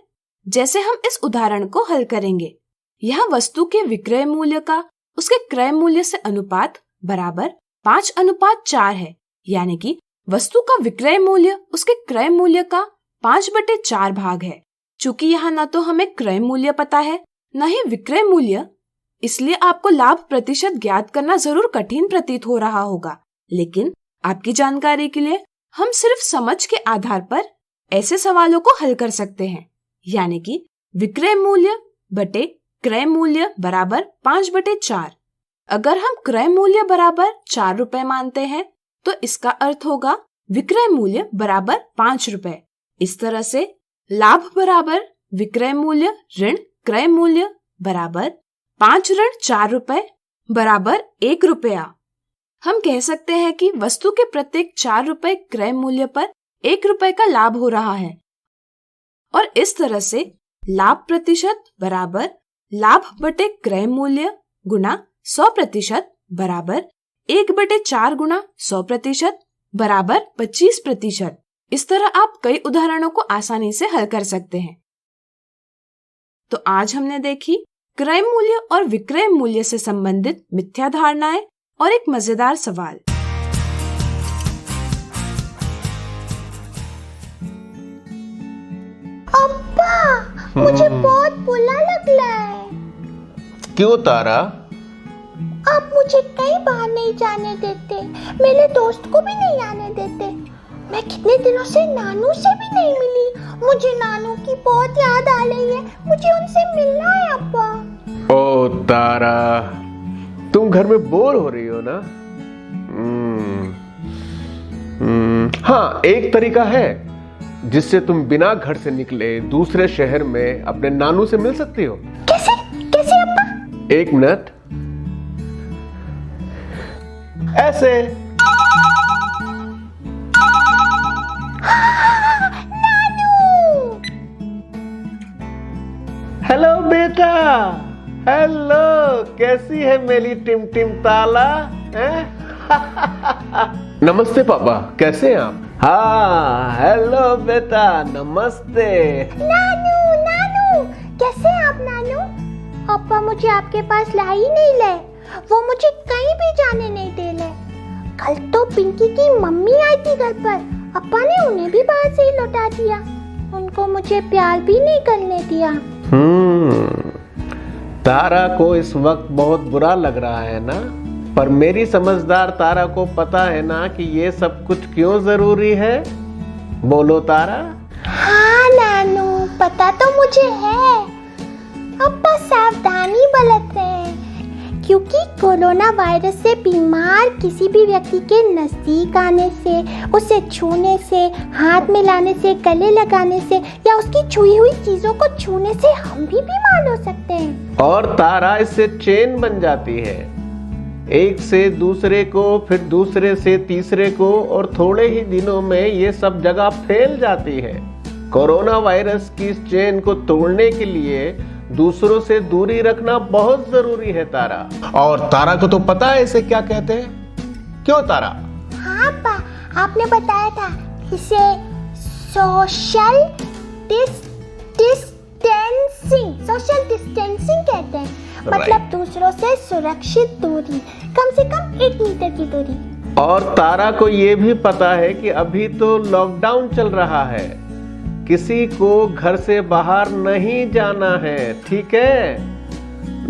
जैसे हम इस उदाहरण को हल करेंगे। यह वस्तु के विक्रय मूल्य का उसके क्रय मूल्य से अनुपात बराबर 5:4 है, यानी कि वस्तु का विक्रय मूल्य उसके क्रय मूल्य का 5/4 भाग है। चूंकि यहाँ न तो हमें क्रय मूल्य पता है न ही विक्रय मूल्य, इसलिए आपको लाभ प्रतिशत ज्ञात करना जरूर कठिन प्रतीत हो रहा होगा, लेकिन आपकी जानकारी के लिए हम सिर्फ समझ के आधार पर ऐसे सवालों को हल कर सकते हैं, यानी कि विक्रय मूल्य बटे क्रय मूल्य बराबर 5/4। अगर हम क्रय मूल्य बराबर 4 रुपए मानते हैं तो इसका अर्थ होगा विक्रय मूल्य बराबर 5 रुपए। इस तरह से लाभ बराबर विक्रय मूल्य ऋण क्रय मूल्य बराबर 5 ऋण 4 रुपए बराबर 1 रुपया। हम कह सकते हैं कि वस्तु के प्रत्येक 4 रुपए क्रय मूल्य पर 1 रुपए का लाभ हो रहा है, और इस तरह से लाभ प्रतिशत बराबर लाभ बटे क्रय मूल्य गुना 100% बराबर 1/4 गुना 100% बराबर 25%। इस तरह आप कई उदाहरणों को आसानी से हल कर सकते हैं। तो आज हमने देखी क्रय मूल्य और विक्रय मूल्य से संबंधित मिथ्या धारणाएं और एक मजेदार सवाल। अब्बा, मुझे बहुत बुरा लग रहा है। क्यों तारा? आप मुझे कहीं बाहर नहीं जाने देते, मेरे दोस्त को भी नहीं आने देते। मैं कितने दिनों से नानू से भी नहीं मिली। मुझे नानू की बहुत याद आ रही है, मुझे उनसे मिलना है अब्बा। ओ तारा, तुम घर में बोर हो रही हो ना? हाँ, एक तरीका है जिससे तुम बिना घर से निकले दूसरे शहर में अपने नानू से मिल सकती हो। कैसे कैसे अब्बा? 1 मिनट। ऐसे। हेलो बेटा, हेलो, कैसी है मेरी टिम टिम ताला? नमस्ते पापा, कैसे हैं आप? हाँ, हेलो बेटा, नमस्ते। नानू नानू, कैसे हैं आप नानू? अब्बा मुझे आपके पास ला ही नहीं ले, वो मुझे कहीं भी जाने नहीं दे ले। कल तो पिंकी की मम्मी आई थी घर पर, अब्बा ने उन्हें भी बाहर से ही लौटा दिया। उनको मुझे प्यार भी नहीं करने दिया। तारा को इस वक्त बहुत बुरा लग रहा है ना, पर मेरी समझदार तारा को पता है ना कि ये सब कुछ क्यों जरूरी है। बोलो तारा। हाँ नानू, पता तो मुझे है। अब्बा सावधानी बरत रहे हैं, क्योंकि कोरोना वायरस से बीमार किसी भी व्यक्ति के नजदीक आने से, उसे छूने से, हाथ मिलाने से, गले लगाने से या उसकी छुई हुई चीजों को छूने से हम भी बीमार हो सकते हैं। और तारा, इससे चेन बन जाती है, एक से दूसरे को, फिर दूसरे से तीसरे को, और थोड़े ही दिनों में ये सब जगह फैल जाती है। कोरोना वायरस की इस चेन को तोड़ने के लिए दूसरों से दूरी रखना बहुत जरूरी है तारा। और तारा को तो पता है इसे क्या कहते हैं, क्यों तारा? हाँ अब्बा, आपने बताया था इसे सोशल डिस्टेंसिंग कहते हैं। मतलब दूसरों से सुरक्षित दूरी, कम से कम 1 मीटर की दूरी। और तारा को ये भी पता है कि अभी तो लॉकडाउन चल रहा है, किसी को घर से बाहर नहीं जाना है, ठीक है?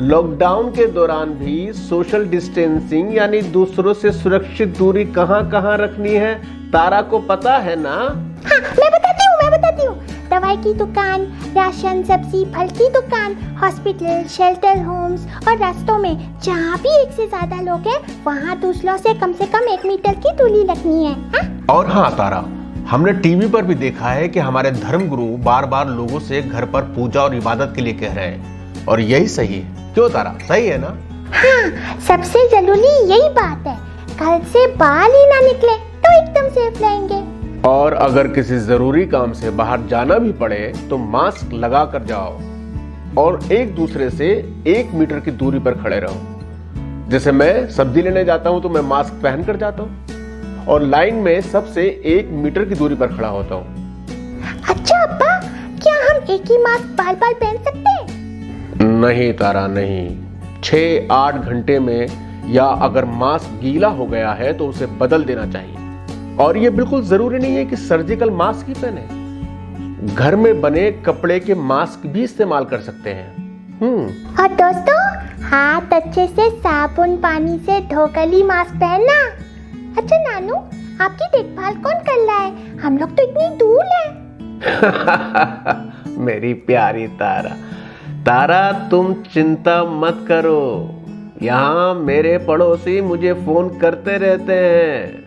लॉकडाउन के दौरान भी सोशल डिस्टेंसिंग यानी दूसरों से सुरक्षित दूरी कहाँ रखनी है, तारा को पता है ना? हाँ, मैं बताती हूँ। दवाई की दुकान, राशन, सब्जी, फल की दुकान, हॉस्पिटल, शेल्टर होम्स और रास्तों में जहाँ भी एक से ज्यादा लोग हैं, वहाँ दूसरों से कम 1 मीटर की दूरी रखनी है। हाँ? और हाँ तारा, हमने टीवी पर भी देखा है कि हमारे धर्मगुरु बार बार लोगों से घर पर पूजा और इबादत के लिए कह रहे हैं, और यही सही है। क्यों तारा, सही है ना? हाँ, सबसे जरूरी यही बात है। घर से बाहर ही ना निकले तो एकदम सेफ रहेंगे। और अगर किसी जरूरी काम से बाहर जाना भी पड़े तो मास्क लगा कर जाओ और एक दूसरे से 1 मीटर की दूरी पर खड़े रहो। जैसे मैं सब्जी लेने जाता हूँ तो मैं मास्क पहन कर जाता हूँ और लाइन में सबसे 1 मीटर की दूरी पर खड़ा होता हूँ। अच्छा अब्बा, क्या हम एक ही मास्क बार बार पहन सकते हैं? नहीं तारा, नहीं। 6-8 घंटे में, या अगर मास्क गीला हो गया है तो उसे बदल देना चाहिए। और ये बिल्कुल जरूरी नहीं है कि सर्जिकल मास्क ही पहने, घर में बने कपड़े के मास्क भी इस्तेमाल कर सकते हैं। और दोस्तों, हाथ अच्छे से साबुन पानी से धोकर ही मास्क पहनना। अच्छा नानू, आपकी देखभाल कौन कर रहा है? हम लोग तो इतनी दूर हैं। मेरी प्यारी तारा, तुम चिंता मत करो। यहाँ मेरे पड़ोसी मुझे फोन करते रहते हैं,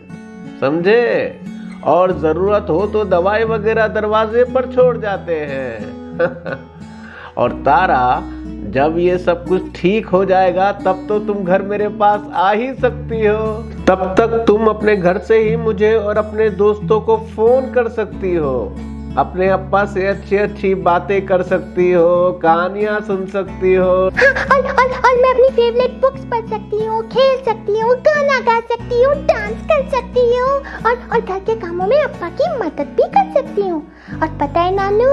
समझे? और जरूरत हो तो दवाई वगैरह दरवाजे पर छोड़ जाते हैं। और तारा, जब ये सब कुछ ठीक हो जाएगा तब तो तुम घर मेरे पास आ ही सकती हो। तब तक तुम अपने घर से ही मुझे और अपने दोस्तों को फोन कर सकती हो, अपने अप्पा से अच्छी बातें कर सकती हो, कहानियां सुन सकती हो। और मैं अपनी फेवरेट बुक्स पढ़ सकती हूँ, खेल सकती हूँ, गाना गा सकती हूँ, डांस कर सकती हूँ और घर के कामों में अप्पा की मदद भी कर सकती हूँ। और पता है नानू,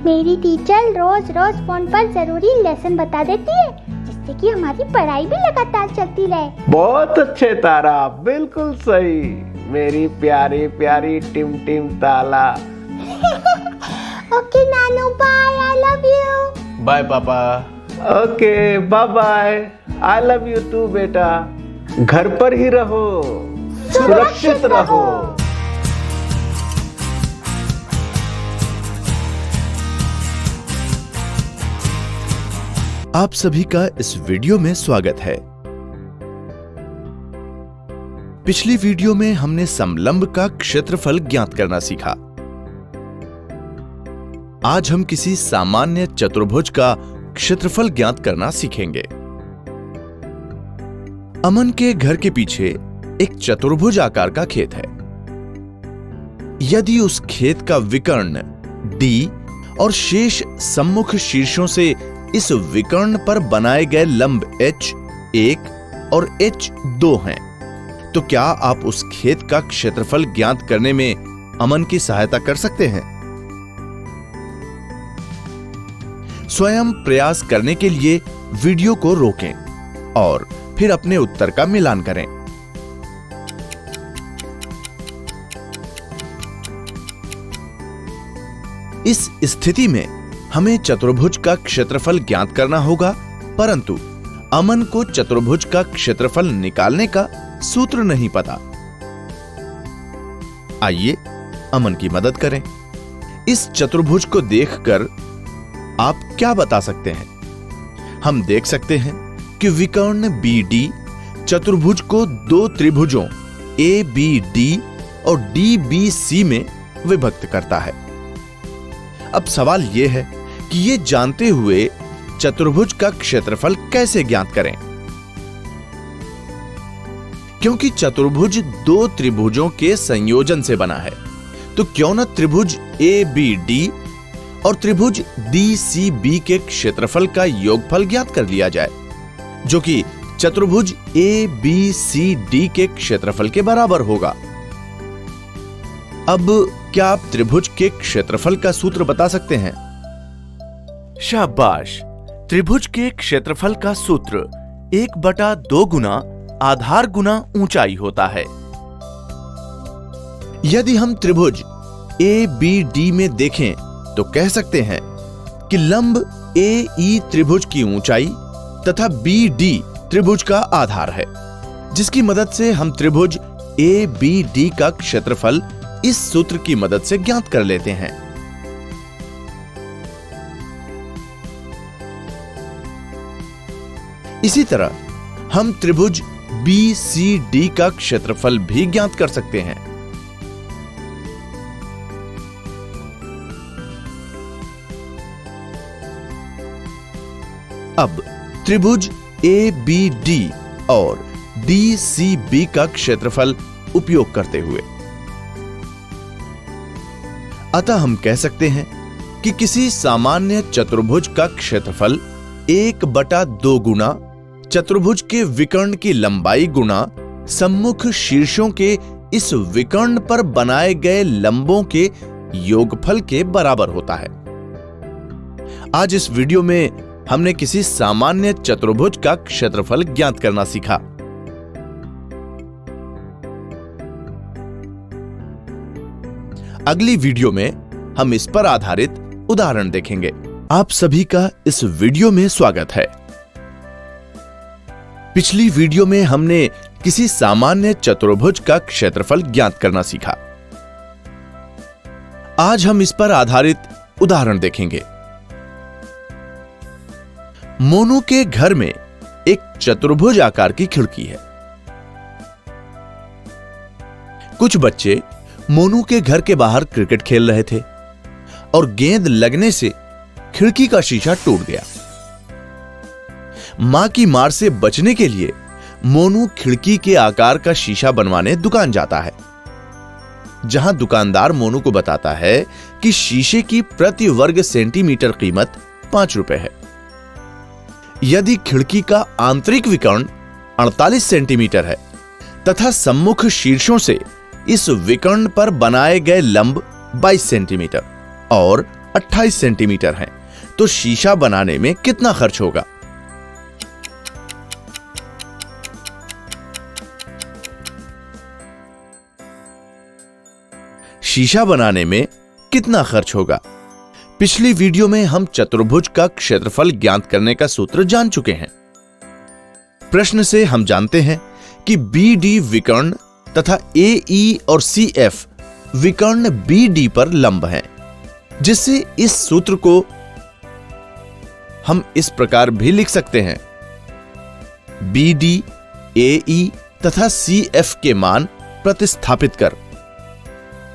मेरी टीचर रोज फोन पर जरूरी लेसन बता देती है, जिससे कि हमारी पढ़ाई भी लगातार चलती रहे। बहुत अच्छे तारा, बिल्कुल सही। मेरी प्यारी प्यारी टिम ताला। ओके नानू, bye, I love you. Bye पापा। Okay bye, I love you too बेटा। घर पर ही रहो, सुरक्षित रहो। आप सभी का इस वीडियो में स्वागत है। पिछली वीडियो में हमने समलंब का क्षेत्रफल ज्ञात करना सीखा। आज हम किसी सामान्य चतुर्भुज का क्षेत्रफल ज्ञात करना सीखेंगे। अमन के घर के पीछे एक चतुर्भुज आकार का खेत है। यदि उस खेत का विकर्ण D और शेष सम्मुख शीर्षों से इस विकर्ण पर बनाए गए लंब H1 और H2 हैं, तो क्या आप उस खेत का क्षेत्रफल ज्ञात करने में अमन की सहायता कर सकते हैं? स्वयं प्रयास करने के लिए वीडियो को रोकें और फिर अपने उत्तर का मिलान करें। इस स्थिति में हमें चतुर्भुज का क्षेत्रफल ज्ञात करना होगा, परंतु अमन को चतुर्भुज का क्षेत्रफल निकालने का सूत्र नहीं पता। आइए अमन की मदद करें। इस चतुर्भुज को देखकर आप क्या बता सकते हैं? हम देख सकते हैं कि विकर्ण BD चतुर्भुज को 2 त्रिभुजों ABD और DBC में विभक्त करता है। अब सवाल यह है कि ये जानते हुए चतुर्भुज का क्षेत्रफल कैसे ज्ञात करें? क्योंकि चतुर्भुज 2 त्रिभुजों के संयोजन से बना है, तो क्यों न त्रिभुज ABD और त्रिभुज DCB के क्षेत्रफल का योगफल ज्ञात कर लिया जाए, जो कि चतुर्भुज ABCD के क्षेत्रफल के बराबर होगा। अब क्या आप त्रिभुज के क्षेत्रफल का सूत्र बता सकते हैं? शाबाश! त्रिभुज के क्षेत्रफल का सूत्र 1/2 गुना आधार गुना ऊंचाई होता है। यदि हम त्रिभुज ABD में देखें तो कह सकते हैं कि लंब AE त्रिभुज की ऊंचाई तथा BD त्रिभुज का आधार है, जिसकी मदद से हम त्रिभुज ABD का क्षेत्रफल इस सूत्र की मदद से ज्ञात कर लेते हैं। इसी तरह हम त्रिभुज BCD का क्षेत्रफल भी ज्ञात कर सकते हैं। अब त्रिभुज ABD और DCB का क्षेत्रफल उपयोग करते हुए अतः हम कह सकते हैं कि किसी सामान्य चतुर्भुज का क्षेत्रफल 1/2 गुना चतुर्भुज के विकर्ण की लंबाई गुना सम्मुख शीर्षों के इस विकर्ण पर बनाए गए लंबों के योगफल के बराबर होता है। आज इस वीडियो में हमने किसी सामान्य चतुर्भुज का क्षेत्रफल ज्ञात करना सीखा। अगली वीडियो में हम इस पर आधारित उदाहरण देखेंगे। आप सभी का इस वीडियो में स्वागत है। पिछली वीडियो में हमने किसी सामान्य चतुर्भुज का क्षेत्रफल ज्ञात करना सीखा। आज हम इस पर आधारित उदाहरण देखेंगे। मोनू के घर में एक चतुर्भुज आकार की खिड़की है। कुछ बच्चे मोनू के घर के बाहर क्रिकेट खेल रहे थे और गेंद लगने से खिड़की का शीशा टूट गया। मां की मार से बचने के लिए मोनू खिड़की के आकार का शीशा बनवाने दुकान जाता है, जहां दुकानदार मोनू को बताता है कि शीशे की प्रति वर्ग सेंटीमीटर कीमत 5 रुपए है। यदि खिड़की का आंतरिक विकर्ण 48 सेंटीमीटर है तथा सम्मुख शीर्षों से इस विकर्ण पर बनाए गए लंब 22 सेंटीमीटर और 28 सेंटीमीटर हैं, तो शीशा बनाने में कितना खर्च होगा? शीशा बनाने में कितना खर्च होगा? पिछली वीडियो में हम चतुर्भुज का क्षेत्रफल ज्ञात करने का सूत्र जान चुके हैं। प्रश्न से हम जानते हैं कि BD विकर्ण तथा AE और CF विकर्ण BD पर लंब हैं, जिससे इस सूत्र को हम इस प्रकार भी लिख सकते हैं। BD, AE तथा CF के मान प्रतिस्थापित कर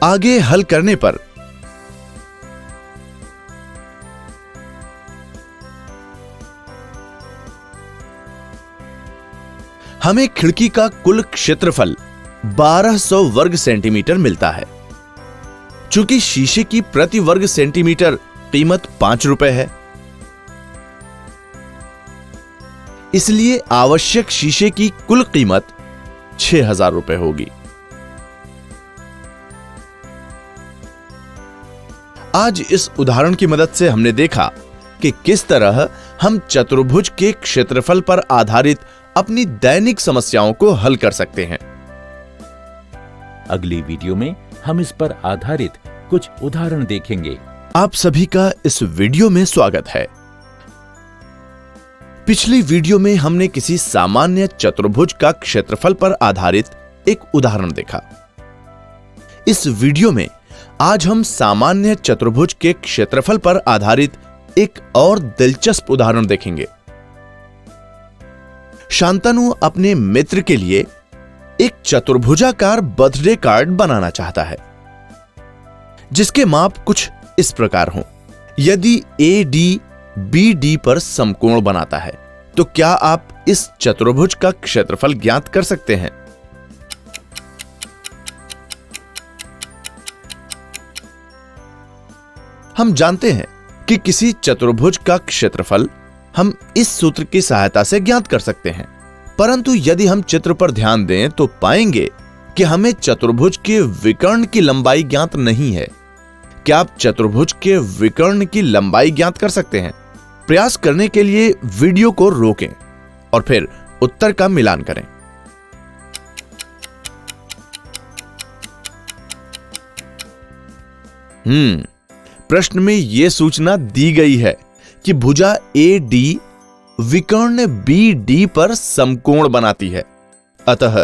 आगे हल करने पर हमें खिड़की का कुल क्षेत्रफल 1200 वर्ग सेंटीमीटर मिलता है। चूंकि शीशे की प्रति वर्ग सेंटीमीटर कीमत 5 रुपए है, इसलिए आवश्यक शीशे की कुल कीमत 6000 रुपए होगी। आज इस उदाहरण की मदद से हमने देखा कि किस तरह हम चतुर्भुज के क्षेत्रफल पर आधारित अपनी दैनिक समस्याओं को हल कर सकते हैं। अगली वीडियो में हम इस पर आधारित कुछ उदाहरण देखेंगे। आप सभी का इस वीडियो में स्वागत है। पिछली वीडियो में हमने किसी सामान्य चतुर्भुज का क्षेत्रफल पर आधारित एक उदाहरण देखा। इस वीडियो में आज हम सामान्य चतुर्भुज के क्षेत्रफल पर आधारित एक और दिलचस्प उदाहरण देखेंगे। शांतनु अपने मित्र के लिए एक चतुर्भुजाकार बर्थडे कार्ड बनाना चाहता है, जिसके माप कुछ इस प्रकार हों। यदि AD BD पर समकोण बनाता है, तो क्या आप इस चतुर्भुज का क्षेत्रफल ज्ञात कर सकते हैं? हम जानते हैं कि किसी चतुर्भुज का क्षेत्रफल हम इस सूत्र की सहायता से ज्ञात कर सकते हैं, परंतु यदि हम चित्र पर ध्यान दें तो पाएंगे कि हमें चतुर्भुज के विकर्ण की लंबाई ज्ञात नहीं है। क्या आप चतुर्भुज के विकर्ण की लंबाई ज्ञात कर सकते हैं? प्रयास करने के लिए वीडियो को रोकें और फिर उत्तर का मिलान करें। प्रश्न में यह सूचना दी गई है कि भुजा AD विकर्ण BD पर समकोण बनाती है। अतः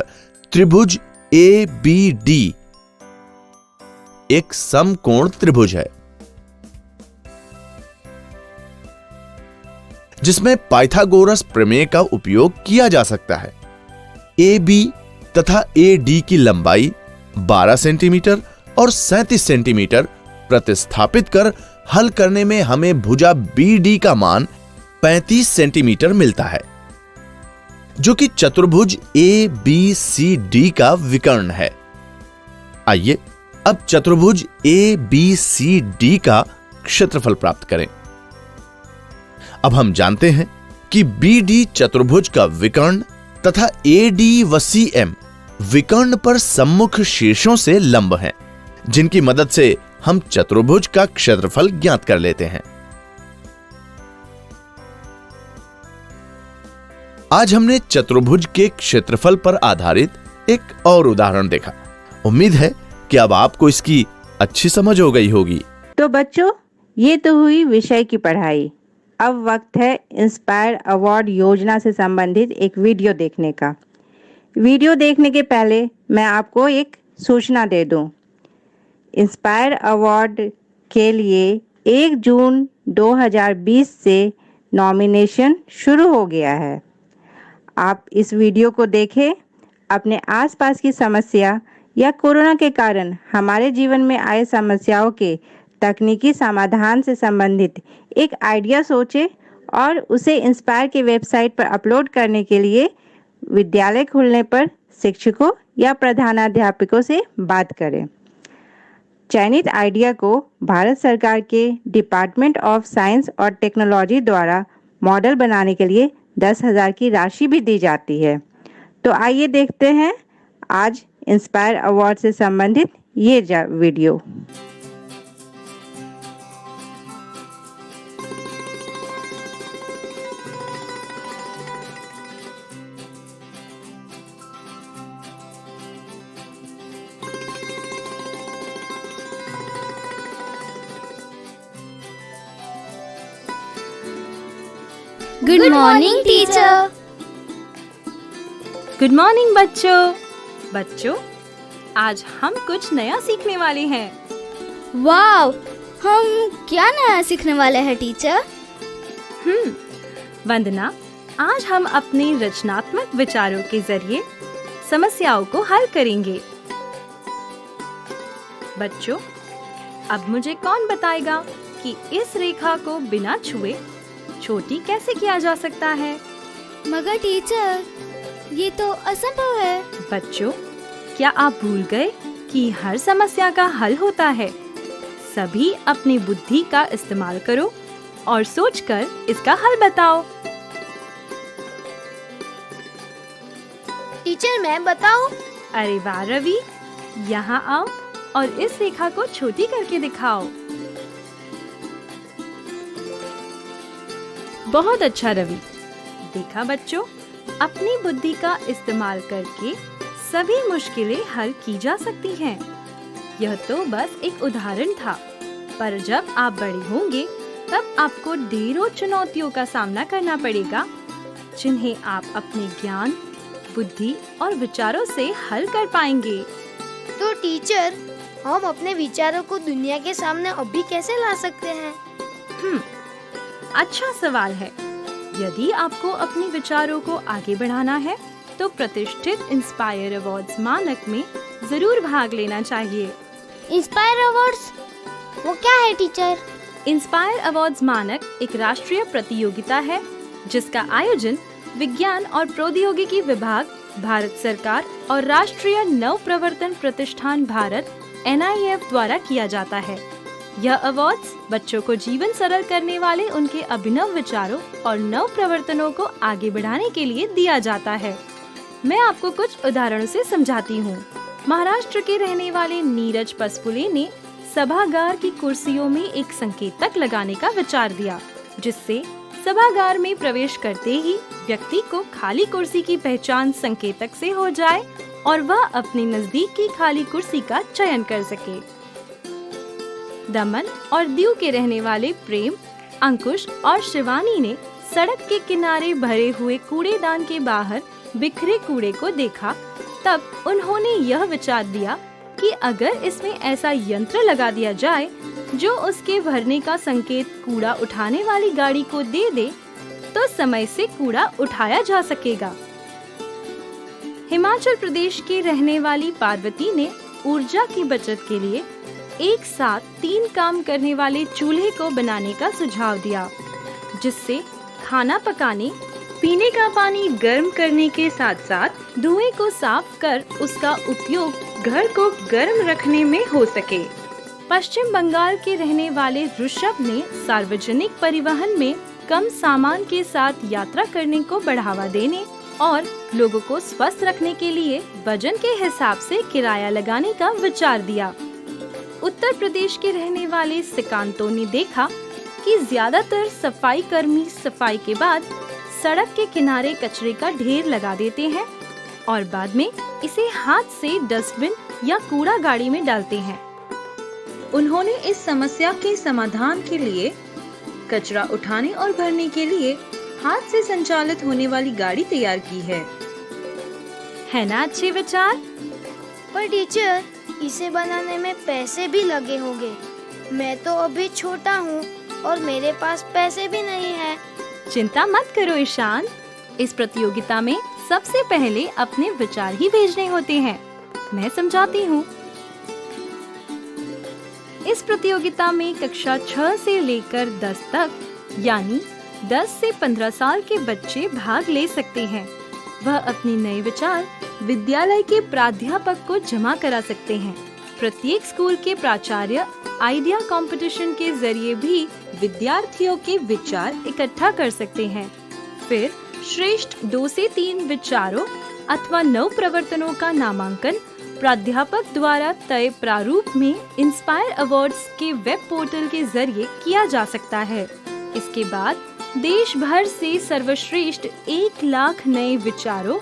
त्रिभुज ABD एक समकोण त्रिभुज है जिसमें पाइथागोरस प्रमेय का उपयोग किया जा सकता है। AB तथा AD की लंबाई 12 सेंटीमीटर और 37 सेंटीमीटर प्रतिस्थापित कर हल करने में हमें भुजा BD का मान 35 सेंटीमीटर मिलता है, जो कि चतुर्भुज ABCD का विकर्ण है। आइए अब चतुर्भुज ABCD का क्षेत्रफल प्राप्त करें। अब हम जानते हैं कि BD चतुर्भुज का विकर्ण तथा AD व CM विकर्ण पर सम्मुख शीर्षों से लंब हैं, जिनकी मदद से हम चतुर्भुज का क्षेत्रफल ज्ञात कर लेते हैं। आज हमने चतुर्भुज के क्षेत्रफल पर आधारित एक और उदाहरण देखा। उम्मीद है कि अब आपको इसकी अच्छी समझ हो गई होगी। तो बच्चों, ये तो हुई विषय की पढ़ाई। अब वक्त है इंस्पायर अवार्ड योजना से संबंधित एक वीडियो देखने का। वीडियो देखने के पहले मैं आपको एक सूचना दे दूं। इंस्पायर अवार्ड के लिए 1 जून 2020 से नॉमिनेशन शुरू हो गया है। आप इस वीडियो को देखें, अपने आसपास की समस्या या कोरोना के कारण हमारे जीवन में आए समस्याओं के तकनीकी समाधान से संबंधित एक आइडिया सोचें और उसे इंस्पायर के वेबसाइट पर अपलोड करने के लिए विद्यालय खुलने पर शिक्षकों या प्रधानाध्यापकों से बात करें। चयनित आइडिया को भारत सरकार के डिपार्टमेंट ऑफ साइंस और टेक्नोलॉजी द्वारा मॉडल बनाने के लिए 10,000 की राशि भी दी जाती है। तो आइए देखते हैं आज इंस्पायर अवार्ड से संबंधित ये video. Good morning teacher. Good morning बच्चों, आज हम कुछ नया सीखने वाले हैं। वाव, हम क्या नया सीखने वाले हैं टीचर? वंदना, आज हम अपने रचनात्मक विचारों के जरिए समस्याओं को हल करेंगे। बच्चों, अब मुझे कौन बताएगा कि इस रेखा को बिना छुए छोटी कैसे किया जा सकता है? मगर टीचर, ये तो असंभव है। बच्चों, क्या आप भूल गए कि हर समस्या का हल होता है? सभी अपनी बुद्धि का इस्तेमाल करो और सोचकर इसका हल बताओ। टीचर, मैं बताऊं? अरे वाह रवि, यहाँ आओ और इस रेखा को छोटी करके दिखाओ। बहुत अच्छा रवि। देखा बच्चों, अपनी बुद्धि का इस्तेमाल करके सभी मुश्किलें हल की जा सकती हैं। यह तो बस एक उदाहरण था, पर जब आप बड़े होंगे तब आपको ढेरों चुनौतियों का सामना करना पड़ेगा, जिन्हें आप अपने ज्ञान, बुद्धि और विचारों से हल कर पाएंगे। तो टीचर, हम अपने विचारों को दुनिया के सामने अभी कैसे ला सकते हैं? अच्छा सवाल है। यदि आपको अपने विचारों को आगे बढ़ाना है तो प्रतिष्ठित इंस्पायर अवार्ड्स मानक में जरूर भाग लेना चाहिए। इंस्पायर अवार्ड्स वो क्या है टीचर? इंस्पायर अवार्ड्स मानक एक राष्ट्रीय प्रतियोगिता है जिसका आयोजन विज्ञान और प्रौद्योगिकी विभाग, भारत सरकार और राष्ट्रीय नव प्रवर्तन प्रतिष्ठान भारत NIF द्वारा किया जाता है। यह अवार्ड्स बच्चों को जीवन सरल करने वाले उनके अभिनव विचारों और नव प्रवर्तनों को आगे बढ़ाने के लिए दिया जाता है। मैं आपको कुछ उदाहरणों से समझाती हूँ। महाराष्ट्र के रहने वाले नीरज पसपुले ने सभागार की कुर्सियों में एक संकेतक लगाने का विचार दिया, जिससे सभागार में प्रवेश करते ही व्यक्ति को खाली कुर्सी की पहचान संकेतक से हो जाए और वह अपने नजदीक की खाली कुर्सी का चयन कर सके। दमन और दीव के रहने वाले प्रेम, अंकुश और शिवानी ने सड़क के किनारे भरे हुए कूड़ेदान के बाहर बिखरे कूड़े को देखा। तब उन्होंने यह विचार दिया कि अगर इसमें ऐसा यंत्र लगा दिया जाए जो उसके भरने का संकेत कूड़ा उठाने वाली गाड़ी को दे दे, तो समय से कूड़ा उठाया जा सकेगा। हिमाचल प्रदेश की रहने वाली पार्वती ने ऊर्जा की बचत के लिए एक साथ 3 काम करने वाले चूल्हे को बनाने का सुझाव दिया, जिससे खाना पकाने, पीने का पानी गर्म करने के साथ साथ धुएं को साफ कर उसका उपयोग घर को गर्म रखने में हो सके। पश्चिम बंगाल के रहने वाले ऋषभ ने सार्वजनिक परिवहन में कम सामान के साथ यात्रा करने को बढ़ावा देने और लोगों को स्वस्थ रखने के लिए वजन के हिसाब से किराया लगाने का विचार दिया। उत्तर प्रदेश के रहने वाले सिकांतो ने देखा कि ज्यादातर सफाई कर्मी सफाई के बाद सड़क के किनारे कचरे का ढेर लगा देते हैं और बाद में इसे हाथ से डस्टबिन या कूड़ा गाड़ी में डालते हैं। उन्होंने इस समस्या के समाधान के लिए कचरा उठाने और भरने के लिए हाथ से संचालित होने वाली गाड़ी तैयार की है ना अच्छे विचार? पर टीचर, इसे बनाने में पैसे भी लगे होंगे। मैं तो अभी छोटा हूँ और मेरे पास पैसे भी नहीं है। चिंता मत करो ईशान, इस प्रतियोगिता में सबसे पहले अपने विचार ही भेजने होते हैं। मैं समझाती हूँ। इस प्रतियोगिता में कक्षा 6 से लेकर 10 तक यानी 10 से 15 साल के बच्चे भाग ले सकते हैं। वह अपने नए विचार विद्यालय के प्राध्यापक को जमा करा सकते हैं। प्रत्येक स्कूल के प्राचार्य आइडिया कंपटीशन के जरिए भी विद्यार्थियों के विचार इकट्ठा कर सकते हैं। फिर श्रेष्ठ 2 से 3 विचारों अथवा नव प्रवर्तनों का नामांकन प्राध्यापक द्वारा तय प्रारूप में इंस्पायर अवार्ड्स के वेब पोर्टल के जरिए किया जा सकता है। इसके बाद देश भर से सर्वश्रेष्ठ 1 लाख नए विचारों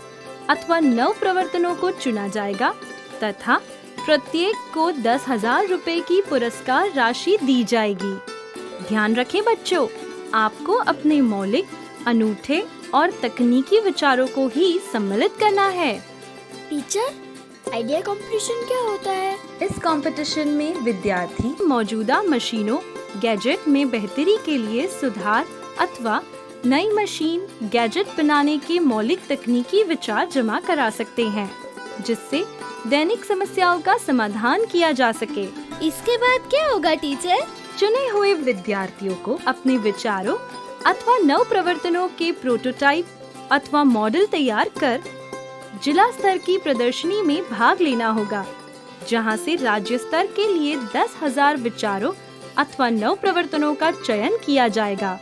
अथवा नव प्रवर्तनों को चुना जाएगा तथा प्रत्येक को 10,000 रुपए की पुरस्कार राशि दी जाएगी। ध्यान रखें बच्चों, आपको अपने मौलिक, अनूठे और तकनीकी विचारों को ही सम्मिलित करना है। टीचर, आइडिया कंपटीशन क्या होता है? इस कंपटीशन में विद्यार्थी मौजूदा मशीनों, गैजेट में बेहतरी के लिए सुधार अथवा नई मशीन, गैजेट बनाने के मौलिक तकनीकी विचार जमा करा सकते हैं, जिससे दैनिक समस्याओं का समाधान किया जा सके। इसके बाद क्या होगा टीचर? चुने हुए विद्यार्थियों को अपने विचारों अथवा नव प्रवर्तनों के प्रोटोटाइप अथवा मॉडल तैयार कर जिला स्तर की प्रदर्शनी में भाग लेना होगा, जहां से राज्य स्तर के लिए 10,000 विचारों अथवा नव प्रवर्तनों का चयन किया जाएगा।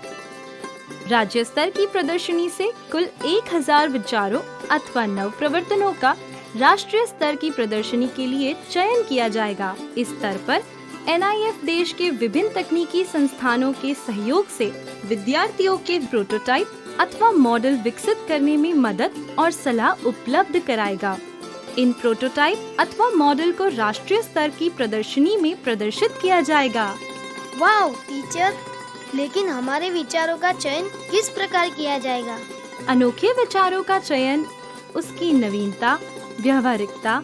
राज्य स्तर की प्रदर्शनी से कुल 1,000 विचारों अथवा नव प्रवर्तनों का राष्ट्रीय स्तर की प्रदर्शनी के लिए चयन किया जाएगा। इस स्तर पर NIF देश के विभिन्न तकनीकी संस्थानों के सहयोग से विद्यार्थियों के प्रोटोटाइप अथवा मॉडल विकसित करने में मदद और सलाह उपलब्ध कराएगा। इन प्रोटोटाइप अथवा मॉडल को राष्ट्रीय स्तर की प्रदर्शनी में प्रदर्शित किया जाएगा। वाह टीचर, लेकिन हमारे विचारों का चयन किस प्रकार किया जाएगा? अनोखे विचारों का चयन उसकी नवीनता, व्यवहारिकता,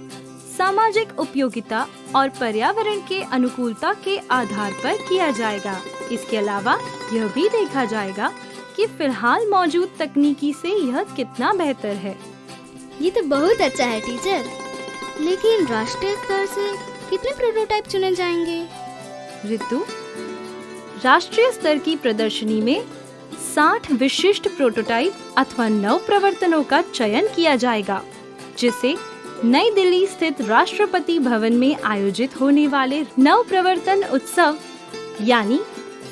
सामाजिक उपयोगिता और पर्यावरण के अनुकूलता के आधार पर किया जाएगा। इसके अलावा यह भी देखा जाएगा कि फिलहाल मौजूद तकनीकी से यह कितना बेहतर है। ये तो बहुत अच्छा है टीचर, लेकिन राष्ट्रीय स्तर से कितने प्रोटोटाइप चुने जाएंगे? ऋतु, राष्ट्रीय स्तर की प्रदर्शनी में 60 विशिष्ट प्रोटोटाइप अथवा नव प्रवर्तनों का चयन किया जाएगा, जिसे नई दिल्ली स्थित राष्ट्रपति भवन में आयोजित होने वाले नव प्रवर्तन उत्सव यानी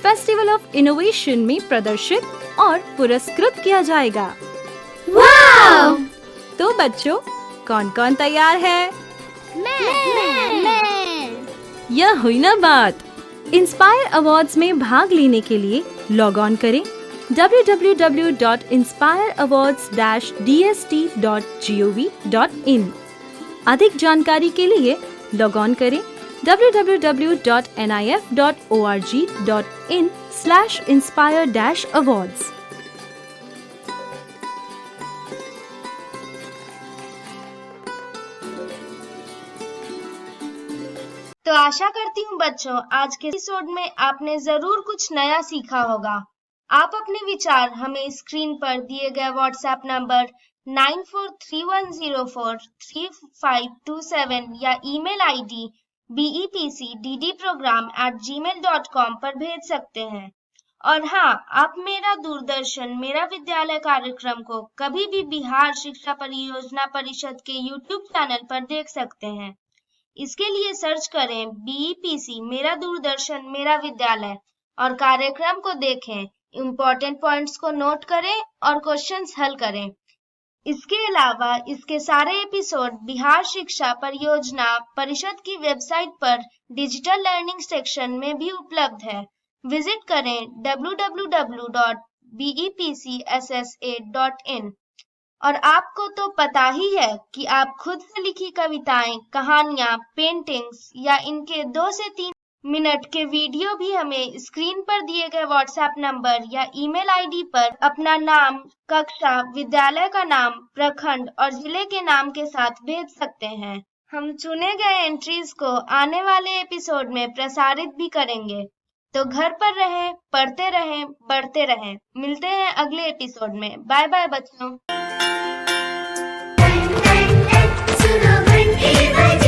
फेस्टिवल ऑफ इनोवेशन में प्रदर्शित और पुरस्कृत किया जाएगा। वाव! तो बच्चों, कौन कौन तैयार है? मैं। यह हुई ना बात। इंस्पायर अवार्ड्स में भाग लेने के लिए लॉग ऑन करें www.inspireawards-dst.gov.in। अधिक जानकारी के लिए लॉग ऑन करें www.nif.org.in/inspire-awards। तो आशा करती हूँ बच्चों, आज के एपिसोड में आपने जरूर कुछ नया सीखा होगा। आप अपने विचार हमें स्क्रीन पर दिए गए व्हाट्सएप नंबर 9431043527 या ईमेल आईडी bepcddprogram@gmail.com पर भेज सकते हैं। और हाँ, आप मेरा दूरदर्शन मेरा विद्यालय कार्यक्रम को कभी भी बिहार शिक्षा परियोजना परिषद के YouTube चैनल पर देख सकते हैं। इसके लिए सर्च करें BEPC मेरा दूरदर्शन मेरा विद्यालय और कार्यक्रम को देखें, इम्पोर्टेंट पॉइंट्स को नोट करें और क्वेश्चंस हल करें। इसके अलावा इसके सारे एपिसोड बिहार शिक्षा परियोजना परिषद की वेबसाइट पर डिजिटल लर्निंग सेक्शन में भी उपलब्ध है। विजिट करें www.bepcssa.in। और आपको तो पता ही है कि आप खुद से लिखी कविताएं, कहानियां, पेंटिंग्स या इनके 2 से 3 मिनट के वीडियो भी हमें स्क्रीन पर दिए गए व्हाट्सएप नंबर या ईमेल आईडी पर अपना नाम, कक्षा, विद्यालय का नाम, प्रखंड और जिले के नाम के साथ भेज सकते हैं। हम चुने गए एंट्रीज को आने वाले एपिसोड में प्रसारित भी करेंगे। तो घर पर रहें, पढ़ते रहें, बढ़ते रहें। मिलते हैं अगले एपिसोड में। बाय बाय बच्चों। सुनो घंटी बजाओ।